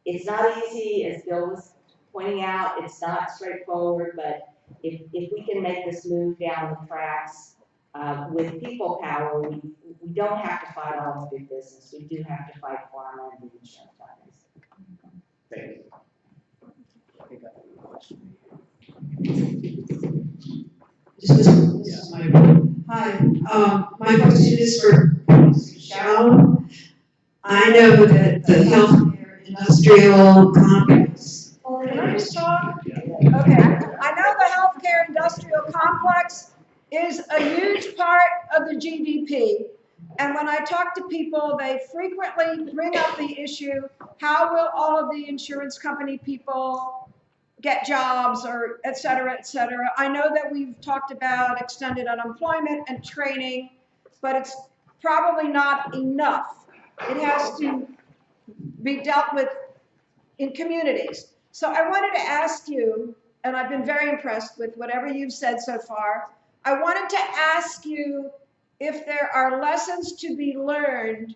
It's not easy, as Bill was pointing out. It's not straightforward, but if we can make this move down the tracks with people power, we don't have to fight all of big business. We do have to fight pharma and the insurance companies. Thank you. I think I have a question. Hi, my question is for Hsiao. I know that the healthcare industrial complex. Can I just talk? Okay, I know the healthcare industrial complex is a huge part of the GDP. And when I talk to people, they frequently bring up the issue, how will all of the insurance company people get jobs, or et cetera, et cetera. I know that we've talked about extended unemployment and training, but it's probably not enough. It has to be dealt with in communities. So I wanted to ask you, and I've been very impressed with whatever you've said so far, I wanted to ask you if there are lessons to be learned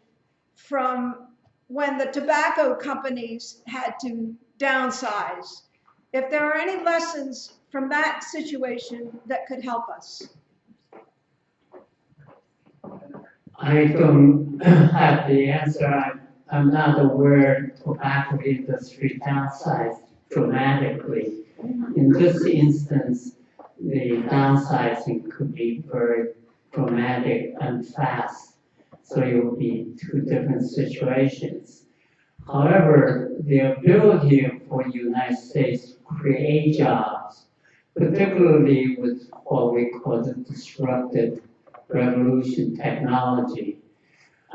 from when the tobacco companies had to downsize. If there are any lessons from that situation that could help us. I don't have the answer. I'm not aware tobacco industry downsized dramatically. In this instance, the downsizing could be very dramatic and fast, so it will be two different situations. However, the ability for the United States to create jobs, particularly with what we call the disruptive revolution technology,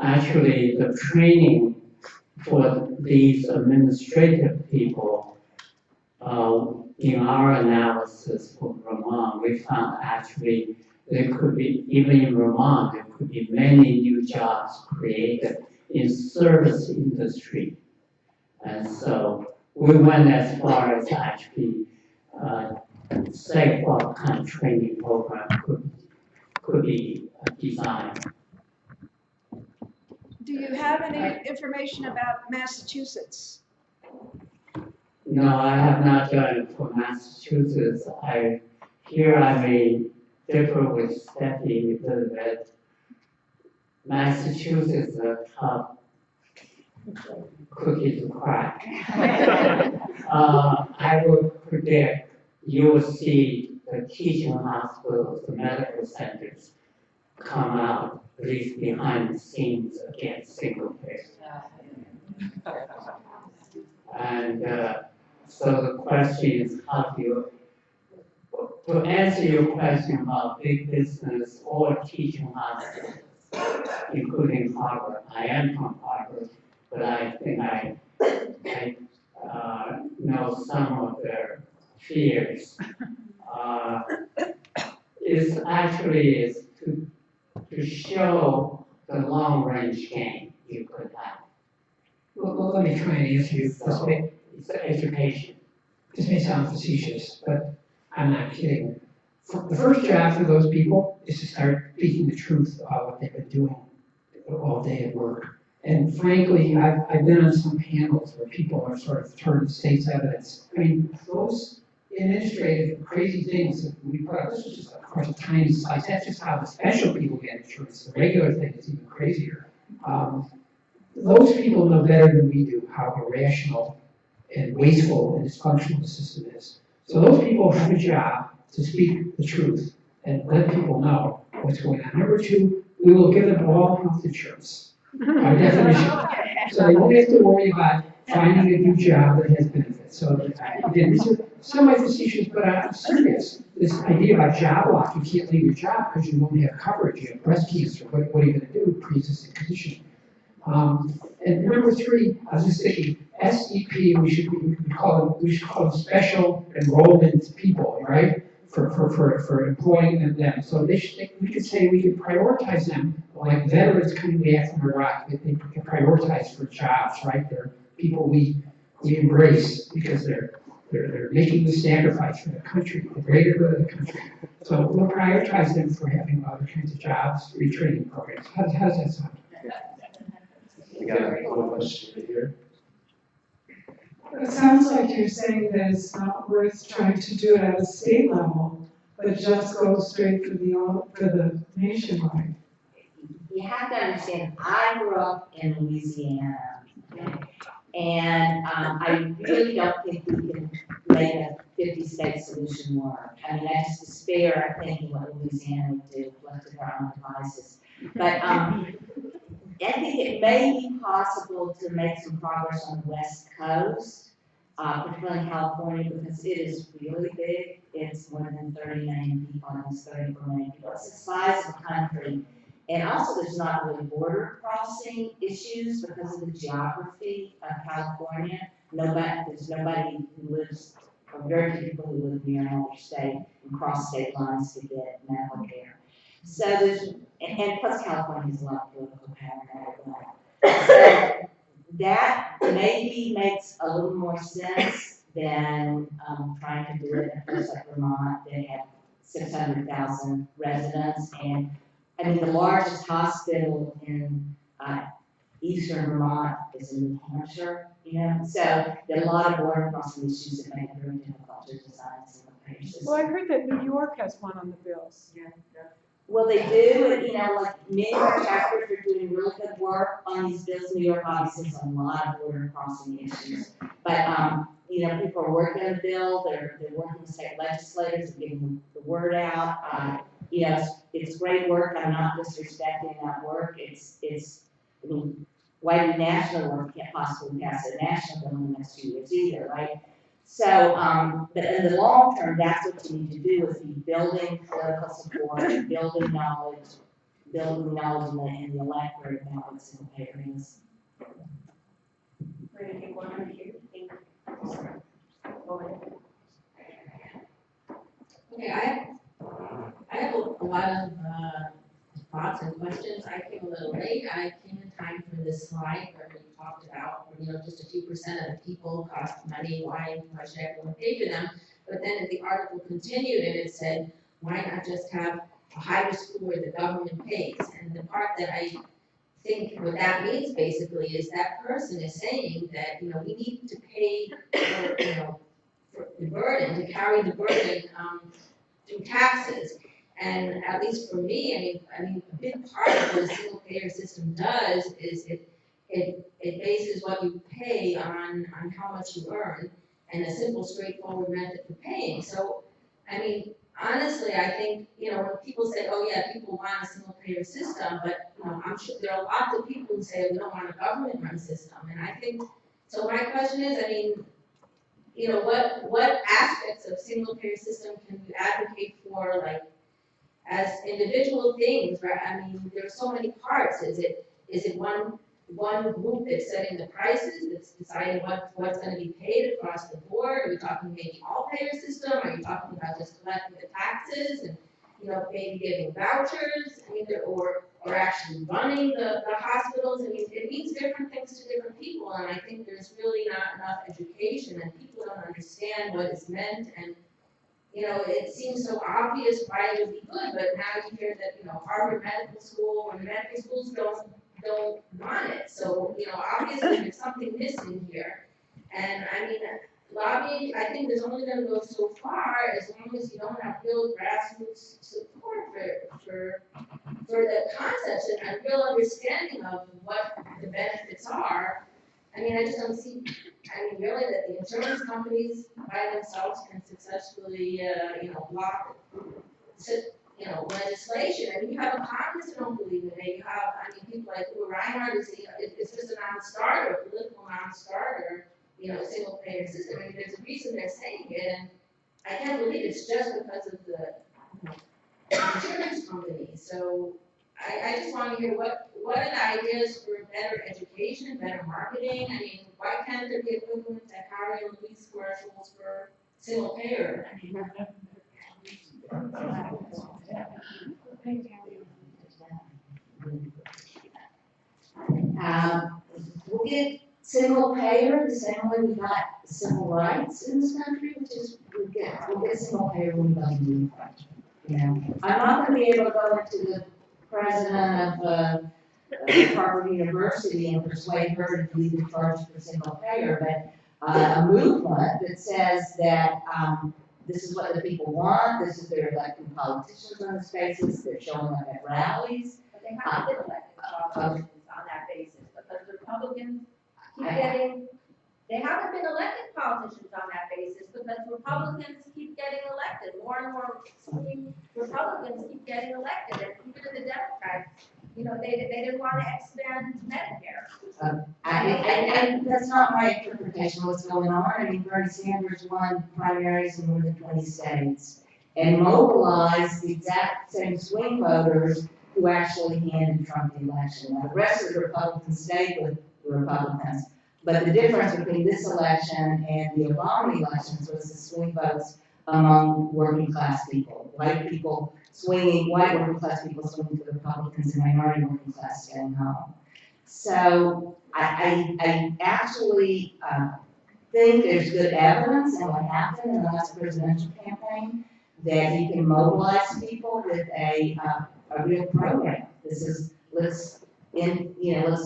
actually the training for these administrative people, in our analysis for Vermont, we found actually there could be, even in Vermont, there could be many new jobs created in service industry. And so we went as far as actually say what kind of training program could be designed. Do you have any information about Massachusetts? No, I have not done it for Massachusetts. Here I may differ with Steffie a little bit. Massachusetts is a tough cookie to crack. I would predict you will see the teaching hospitals, the medical centers come out, at least behind the scenes, against single payer. And so the question is, how do you, to answer your question about big business or teaching hospitals, including Harvard. I am from Harvard, but I think I know some of their fears. Is actually to show the long-range game you could have. Well, let me try and answer you. It's education. This may sound facetious, but I'm not kidding. The first job for those people is to start speaking the truth about what they've been doing all day at work. And frankly, I've been on some panels where people are sort of turned to state's evidence. I mean, those administrative crazy things that we put up, this was just, of course, a tiny slice. That's just how the special people get insurance. The regular thing is even crazier. Those people know better than we do how irrational and wasteful and dysfunctional the system is. So those people have a job to speak the truth and let people know what's going on. Number two, we will give them all health insurance, by definition. So they won't have to worry about finding a new job that has benefits. So again, these are semi-facetious, but I'm serious. This idea about job lock, you can't leave your job because you won't have coverage. You have breast cancer. What are you going to do? Pre-existing condition. And number three, I was just thinking, SEP, we should call them special enrollment people, right? For employing them. So we could say we could prioritize them like veterans coming back from Iraq. They can prioritize for jobs, right? They're people we embrace because they're making the sacrifice for the country, the greater good of the country. So we'll prioritize them for having other kinds of jobs, retraining programs. How does that sound? We got one question right here. It sounds like you're saying that it's not worth trying to do it at a state level, but just go straight for the nationwide. You have to understand, I grew up in Louisiana, and I really don't think we can make a 50-state solution work. I mean, I just despair of thinking what Louisiana would do left to their own devices. But I think it may be possible to make some progress on the West Coast, particularly in California, because it is really big. It's more than 30 million people, almost 34 million people. It's the size of the country. And also, there's not really border crossing issues because of the geography of California. There's nobody who lives, or very few people who live near another state and cross state lines to get medical care. So and plus California has a lot of political power. So that maybe makes a little more sense than trying to do it in a place like Vermont. They have 600,000 residents, and I mean the largest hospital in eastern Vermont is in New Hampshire. So there are a lot of border crossing issues that make it very difficult to design a single payer system. Well, I heard that New York has one on the bills. Well, they do, and like many of our chapters are doing really good work on these bills. New York obviously has a lot of border crossing issues, but people are working on the bill. They're working with state legislators and getting the word out. It's great work. I'm not disrespecting that work. I mean, why do national work can't possibly pass a national bill in the next 2 years either, right? So, but in the long term, that's what you need to do is be building political support, building knowledge in the electorate about what single payer is. We're gonna take one over here. Okay, I have a lot lot of thoughts and questions. I came a little late. I came in time for this slide where we talked about, just a few percent of the people cost money. Why should everyone pay for them? But then the article continued and it said, why not just have a higher school where the government pays? And the part that I think what that means basically is that person is saying that, we need to pay for the burden, to carry the burden through taxes. And at least for me, I mean, a big part of what a single payer system does is it bases what you pay on how much you earn and a simple, straightforward method for paying. So, I mean, honestly, I think, when people say, oh yeah, people want a single payer system, but, I'm sure there are lots of people who say we don't want a government run system. And I think, so my question is, I mean, what aspects of single payer system can you advocate for, like, as individual things, right? I mean, there are so many parts. Is it one group that's setting the prices, that's deciding what's going to be paid across the board? Are we talking maybe all payer system? Are you talking about just collecting the taxes and maybe giving vouchers? I mean, or actually running the hospitals? I mean, it means different things to different people, and I think there's really not enough education, and people don't understand what is meant. And it seems so obvious why it would be good, but now you hear that, Harvard Medical School and medical schools don't want it. So, obviously there's something missing here. And I mean, lobbying, I think, is only going to go so far as long as you don't have real grassroots support for the concepts and real understanding of what the benefits are. I mean, I just don't see, really that the insurance companies by themselves can successfully, block, legislation. I mean, you have a Congress who don't believe in it. You have, people like Reinhardt is, it's just a non-starter, a political non-starter, single payer system. I mean, there's a reason they're saying it, and I can't believe it's just because of the insurance companies. So I just want to hear what are the ideas for better education, better marketing? I mean, why can't there be equivalent to Harry and Louise commercials for single payer? We'll get single payer the same way we got civil rights in this country, which is we'll get single payer when we don't do it. I'm not going to be able to go into the president of Harvard University and persuade her to leave the charge for single payer, but a movement that says that this is what the people want, this is their elected politicians on the spaces, they're showing up at rallies. But they haven't been elected politicians on that basis, because the Republicans keep getting, they haven't been elected politicians on that basis, because Republicans keep getting elected. More and more swing Republicans keep getting elected, and even the Democrats, they didn't want to expand Medicare. And that's not my interpretation of what's going on. I mean, Bernie Sanders won primaries in more than 20 states and mobilized the exact same swing voters who actually handed Trump the election. Now, the rest of the Republicans stayed with the Republicans. But the difference between this election and the Obama elections was the swing votes among working class people. White people swinging, white working class people swinging to the Republicans and minority working class staying home. So I actually think there's good evidence in what happened in the last presidential campaign that you can mobilize people with a real program. This is, let's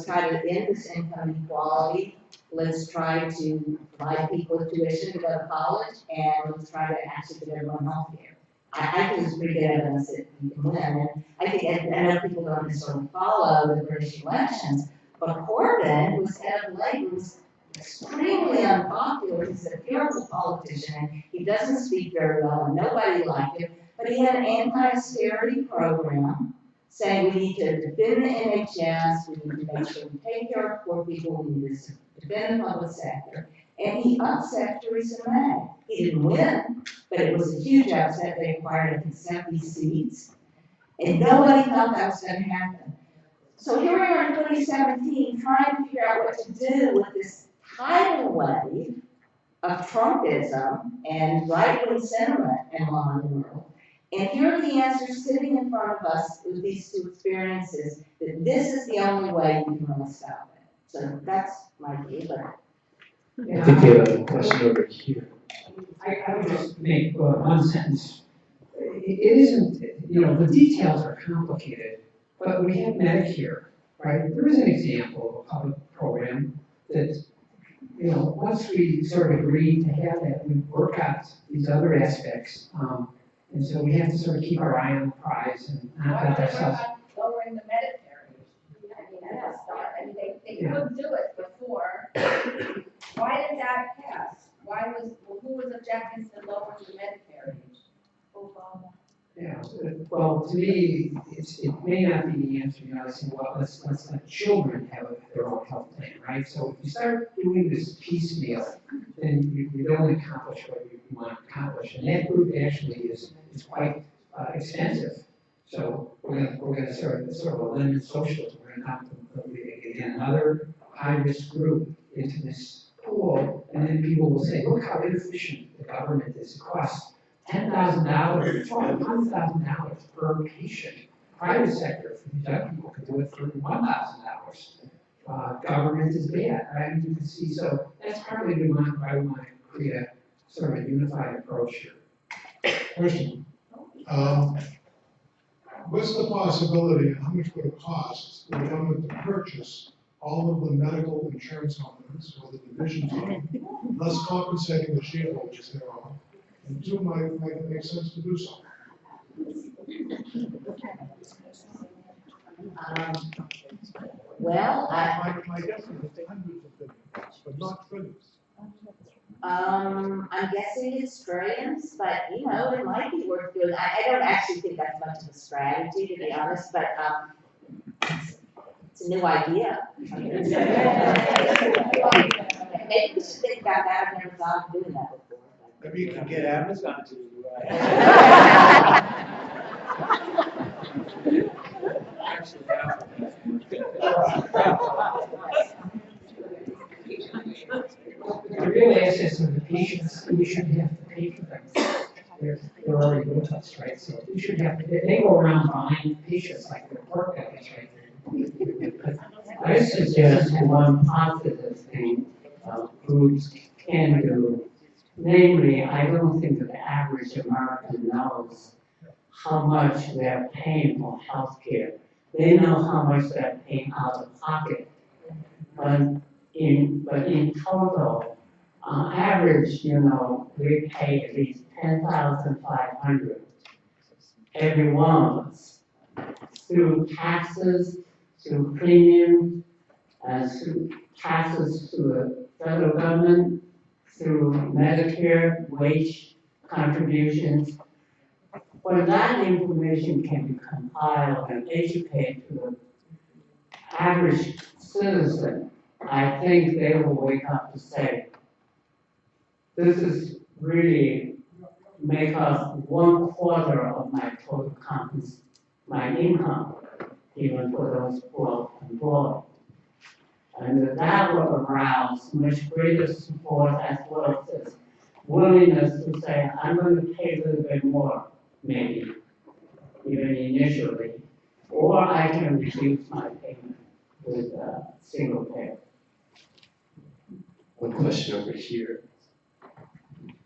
try to end this income inequality. Let's try to provide people with tuition to go to college, and let's try to actually get everyone health care. I think there's pretty good evidence that you can win. And I think, I know people don't necessarily follow the British elections, but Corbyn, who was head of Labour, was extremely unpopular. He's a terrible politician. He doesn't speak very well, and nobody liked him. But he had an anti-austerity program saying we need to defend the NHS, we need to make sure we take care of poor people, we need to defend the public sector. And he upset Theresa May. He didn't win, but it was a huge upset. They acquired, I think, 70 seats. And nobody thought that was going to happen. So here we are in 2017 trying to figure out what to do with this tidal wave of Trumpism and right-wing sentiment in law and the world. And here are the answers sitting in front of us with these two experiences, that this is the only way you can really stop it. So that's my view, but. I think you have a question over here. I would just make one sentence. It isn't, the details are complicated, but we have Medicare, right? There is an example of a public program that, once we sort of agree to have that, we work out these other aspects. And so we have to sort of keep our eye on the prize and not let ourselves. Lowering the Medicare age. I mean, that's a start. I mean, they could do it before. Why did that pass? Who was objecting to lowering the Medicare age? Obama. Yeah, well, to me, it may not be the answer, they say, well, let's let children have their own health plan, right? So if you start doing this piecemeal, then you don't accomplish what you want to accomplish. And that group actually is quite expensive. So we're gonna sort of eliminate socialism. We're gonna get another high-risk group into this pool, and then people will say, look how inefficient the government is. It costs $10,000, $1,000 per patient. Private sector, for these young people, can do it for $1,000. Government is bad. I mean, you can see, so that's partly why we want to create a sort of a unified approach here. Question. What's the possibility, and how much would it cost for the government to purchase all of the medical insurance companies or the divisions of them, thus compensating the shareholders thereof? And two, might make sense to do so. Well, My guess is hundreds of billions, but not trillions. I'm guessing it's trillions, but it might be worth doing. I don't actually think that's much of a strategy, to be honest, but it's a new idea. Maybe we should think about that. I've never thought of doing that before. Maybe you can get Amazon to do The real assets of the patients, we shouldn't have to pay for them. They're already with us, right? So we should have to, they go around buying patients like they're pork bellies, right? I suggest one positive thing groups can do. Namely, I don't think the average American knows how much they're paying for healthcare. They know how much they're paying out of pocket. But in total, average, we pay at least $10,500 every one of us through taxes, through premiums, through taxes to the federal government, through Medicare, wage contributions. When that information can be compiled and educated to the average citizen, I think they will wake up to say, this is really make up 1/4 of my total my income, even for those who are employed. And that will arouse much greater support as well as willingness to say, I'm going to pay a little bit more, maybe, even initially, or I can reduce my payment with single payer. One question over here.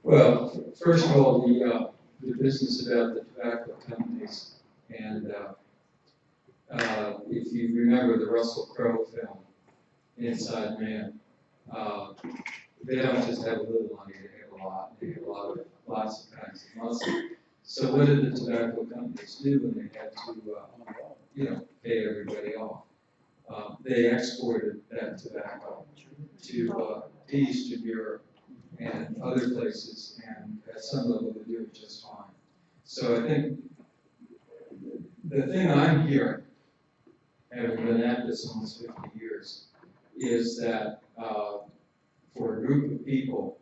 Well, first of all, the business about the tobacco companies, and if you remember the Russell Crowe film, Inside Man, they don't just have a little money, they have a lot. They have lots of kinds of muscle. So what did the tobacco companies do when they had to, pay everybody off? They exported that tobacco to Eastern Europe and other places, and at some level they do it just fine. So I think the thing I'm hearing, having been at this almost 50 years, is that for a group of people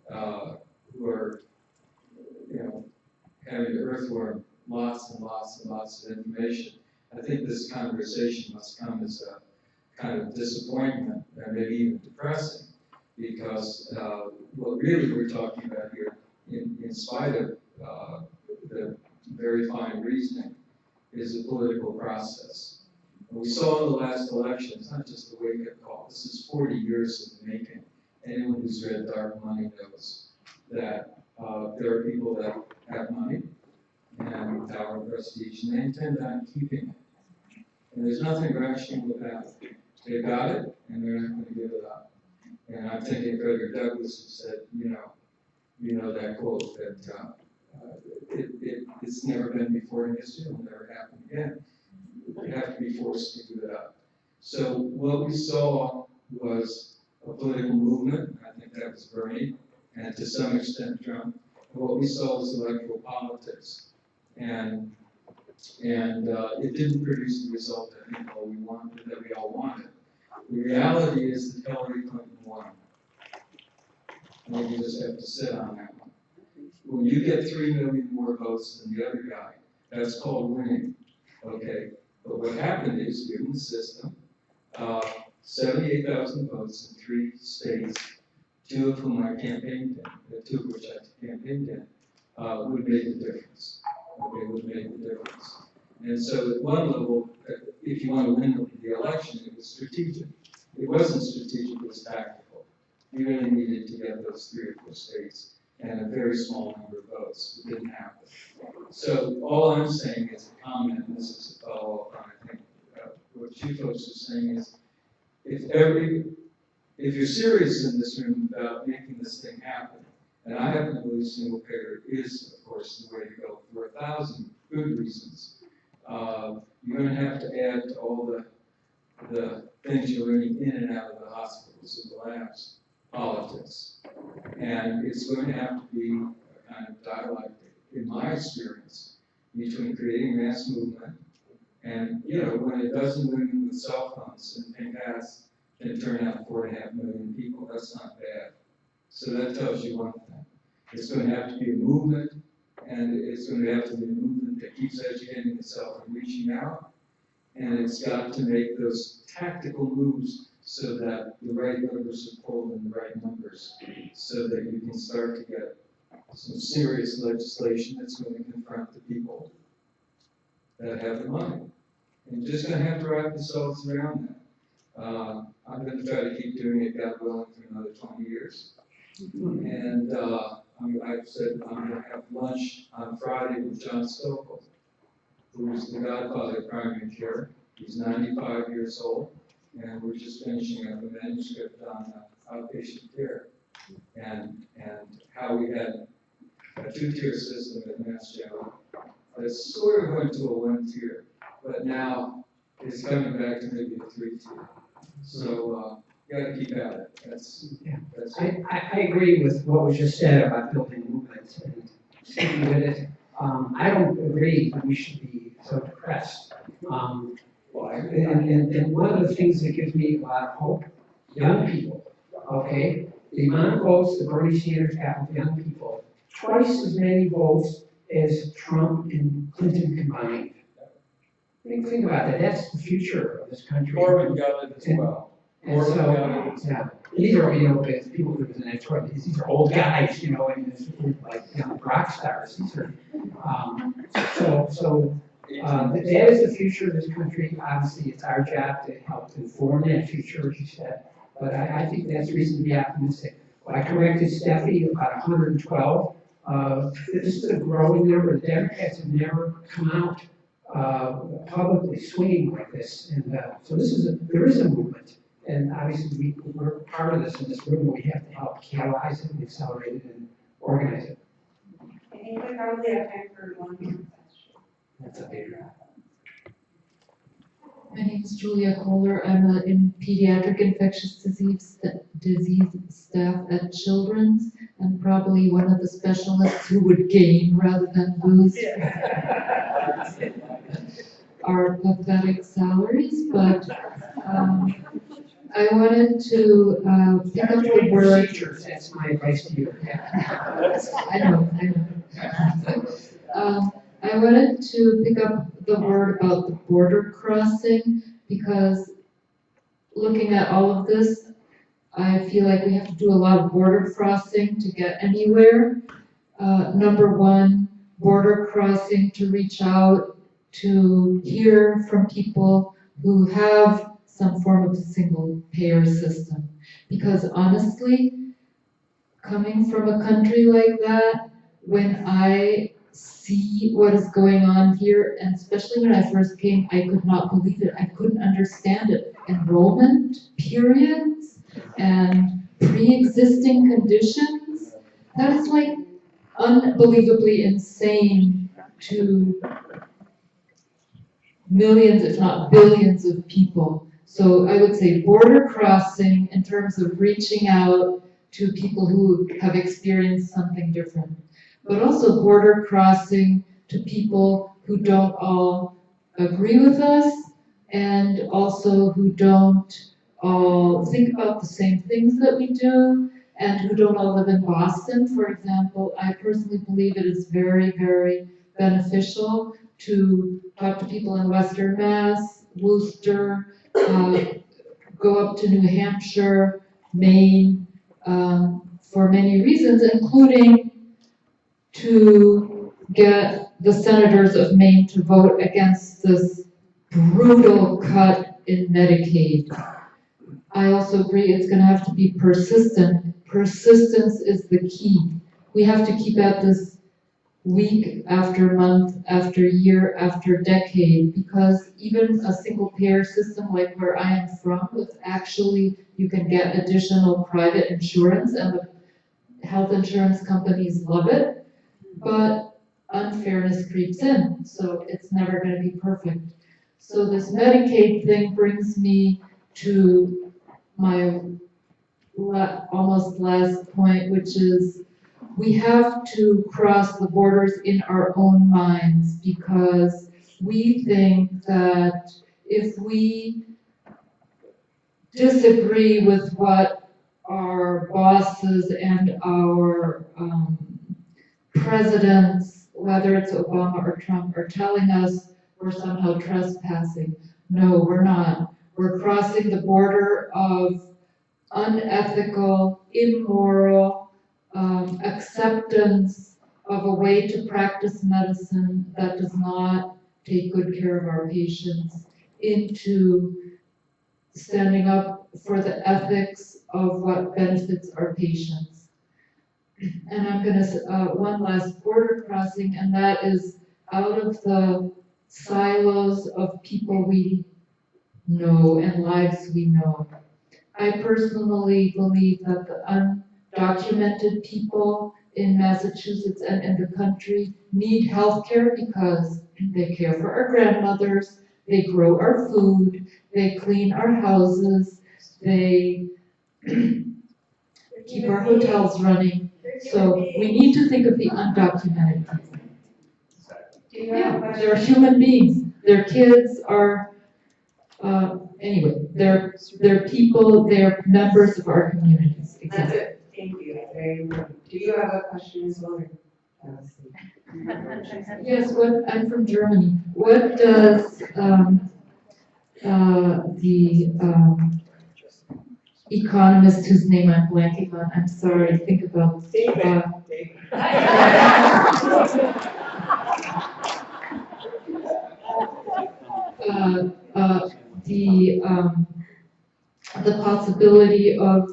who are, having to earthworm lots and lots and lots of information, I think this conversation must come as a kind of disappointment, and maybe even depressing, because what really we're talking about here, in spite of the very fine reasoning, is a political process. And we saw in the last election, it's not just a wake-up call. This is 40 years in the making. Anyone who's read Dark Money knows that there are people that have money and power and prestige, and they intend on keeping it. And there's nothing rational about it. They got it, and they're not going to give it up. And I'm thinking Frederick Douglass who said, you know that quote that it's never been before in history, it'll never happen again. You have to be forced to give it up. So what we saw was a political movement. I think that was Bernie, and to some extent Trump. And what we saw was electoral politics, and it didn't produce the result that we all wanted. The reality is that Hillary Clinton won. And you just have to sit on that one. When you get 3 million more votes than the other guy, that's called winning. Okay. But what happened is, given the system, 78,000 votes in 3 states, 2 of whom I campaigned in, 2 of which I campaigned in, would make a difference. Okay, would make a difference. And so at one level, if you want to win the election, it was strategic. It wasn't strategic, it was tactical. You really needed to get those 3 or 4 states and a very small number of votes. It didn't happen. So all I'm saying is a comment, and this is a follow-up on, I think, what you folks are saying is, if you're serious in this room about making this thing happen, and I happen to believe single payer is, of course, the way to go for 1,000 good reasons, you're going to have to add to all the things you're running in and out of the hospitals and the labs, politics. And it's going to have to be a kind of dialectic, in my experience, between creating mass movement and, when it doesn't win with cell phones and pink hats can turn out 4.5 million people, that's not bad. So that tells you one thing. It's going to have to be a movement, and it's going to have to be a movement that keeps educating itself and reaching out. And it's got to make those tactical moves so that the right numbers are pulled in the right numbers, so that you can start to get some serious legislation that's going to confront the people that have the money. And you're just going to have to wrap yourselves around that. I'm going to try to keep doing it, God willing, for another 20 years. And I've said I'm going to have lunch on Friday with John Stokel, who's the godfather of primary care. He's 95 years old, and we're just finishing up a manuscript on outpatient care and how we had a 2-tier system at Mass General that sort of went to a 1-tier, but now it's coming back to maybe a 3-tier. So you got to keep at it. That's I agree with what was just said about building movements and sticking with it. I don't agree that we should be so depressed. And one of the things that gives me a lot of hope, young people, okay? The amount of votes that Bernie Sanders got with young people, twice as many votes as Trump and Clinton combined. Think about that. That's the future of this country. Corbyn got it as well. And so, yeah, these are, people who was in Detroit, these are old guys, and like, rock stars. These are, that is the future of this country. Obviously, it's our job to help inform that future, as you said. But I think that's reason to be optimistic. When I corrected Steffie, about 112, this is a growing number. The Democrats have never come out publicly swinging like this. And so there is a movement. And obviously, we're part of this in this room. We have to help catalyze it and accelerate it and organize it. I think we probably have time for one more question. That's a big one. My name is Julia Kohler. I'm in pediatric infectious disease staff at Children's, and probably one of the specialists who would gain rather than lose our pathetic salaries. But I wanted to pick up the word. Teachers, that's my advice to you. I know. I wanted to pick up the word about the border crossing, because looking at all of this, I feel like we have to do a lot of border crossing to get anywhere. Number one, border crossing to reach out to hear from people who have some form of single payer system. Because honestly, coming from a country like that, when I see what is going on here, and especially when I first came, I could not believe it. I couldn't understand it. Enrollment periods and pre-existing conditions, that is like unbelievably insane to millions, if not billions of people. So I would say border crossing in terms of reaching out to people who have experienced something different, but also border crossing to people who don't all agree with us and also who don't all think about the same things that we do and who don't all live in Boston, for example. I personally believe it is very, very beneficial to talk to people in Western Mass, Worcester, go up to New Hampshire, Maine, for many reasons, including to get the senators of Maine to vote against this brutal cut in Medicaid. I also agree it's going to have to be persistent. Persistence is the key. We have to keep at this week after month after year after decade, because even a single payer system like where I am from, with actually you can get additional private insurance and the health insurance companies love it, but unfairness creeps in, so it's never going to be perfect. So this Medicaid thing brings me to my almost last point, which is we have to cross the borders in our own minds, because we think that if we disagree with what our bosses and our presidents, whether it's Obama or Trump, are telling us, we're somehow trespassing. No, we're not. We're crossing the border of unethical, immoral, acceptance of a way to practice medicine that does not take good care of our patients, into standing up for the ethics of what benefits our patients. And I'm going to, one last border crossing, and that is out of the silos of people we know and lives we know. I personally believe that the undocumented people in Massachusetts and in the country need health care because they care for our grandmothers, they grow our food, they clean our houses, they keep our hotels running. So we need to think of the undocumented people. Yeah, they're human beings. Their kids are, anyway, they're people, they're members of our communities. That's it. Thank you. That's very important. Do you have a question as well? Yes, I'm from Germany. What does the economist whose name I'm blanking on, I'm sorry, think about the possibility of,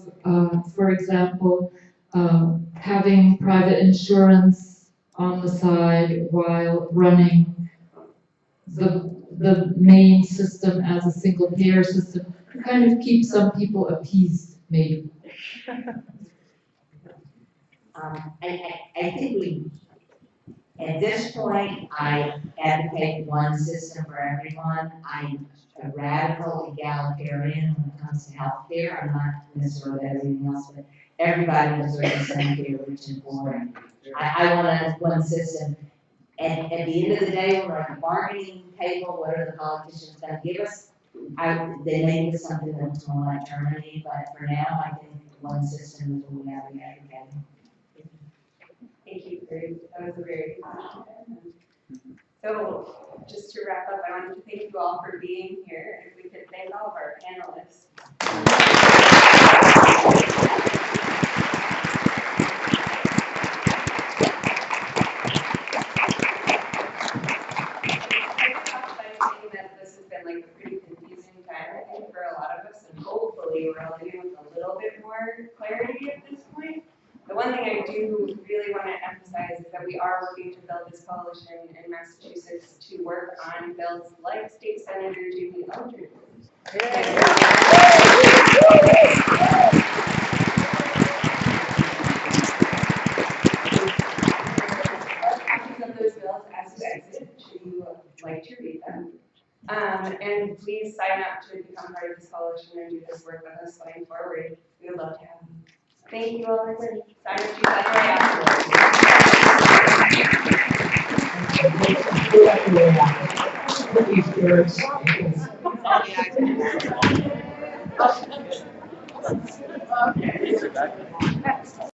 for example, having private insurance on the side while running the main system as a single payer system to kind of keep some people appeased, maybe. I think we, at this point, I advocate one system for everyone. I'm a radical egalitarian when it comes to healthcare. I'm not necessarily everything else, but everybody deserves the same care, rich and poor. I want one system. And at the end of the day, when we're at the bargaining table, what are the politicians going to give us? They may give us something that's more like Germany, but for now, I think one system is what we have to advocate. Thank you, that was a very good question. So just to wrap up, I wanted to thank you all for being here. If we could thank all of our panelists. really want to emphasize is that we are working to build this coalition in Massachusetts to work on bills like State Senator Janine. Copies of those bills as you exit, should you like to read them. And please sign up to become part of this coalition and do this work with us going forward. We would love to have you. Thank you all for listening. Sign up to that right afterwards. Okay.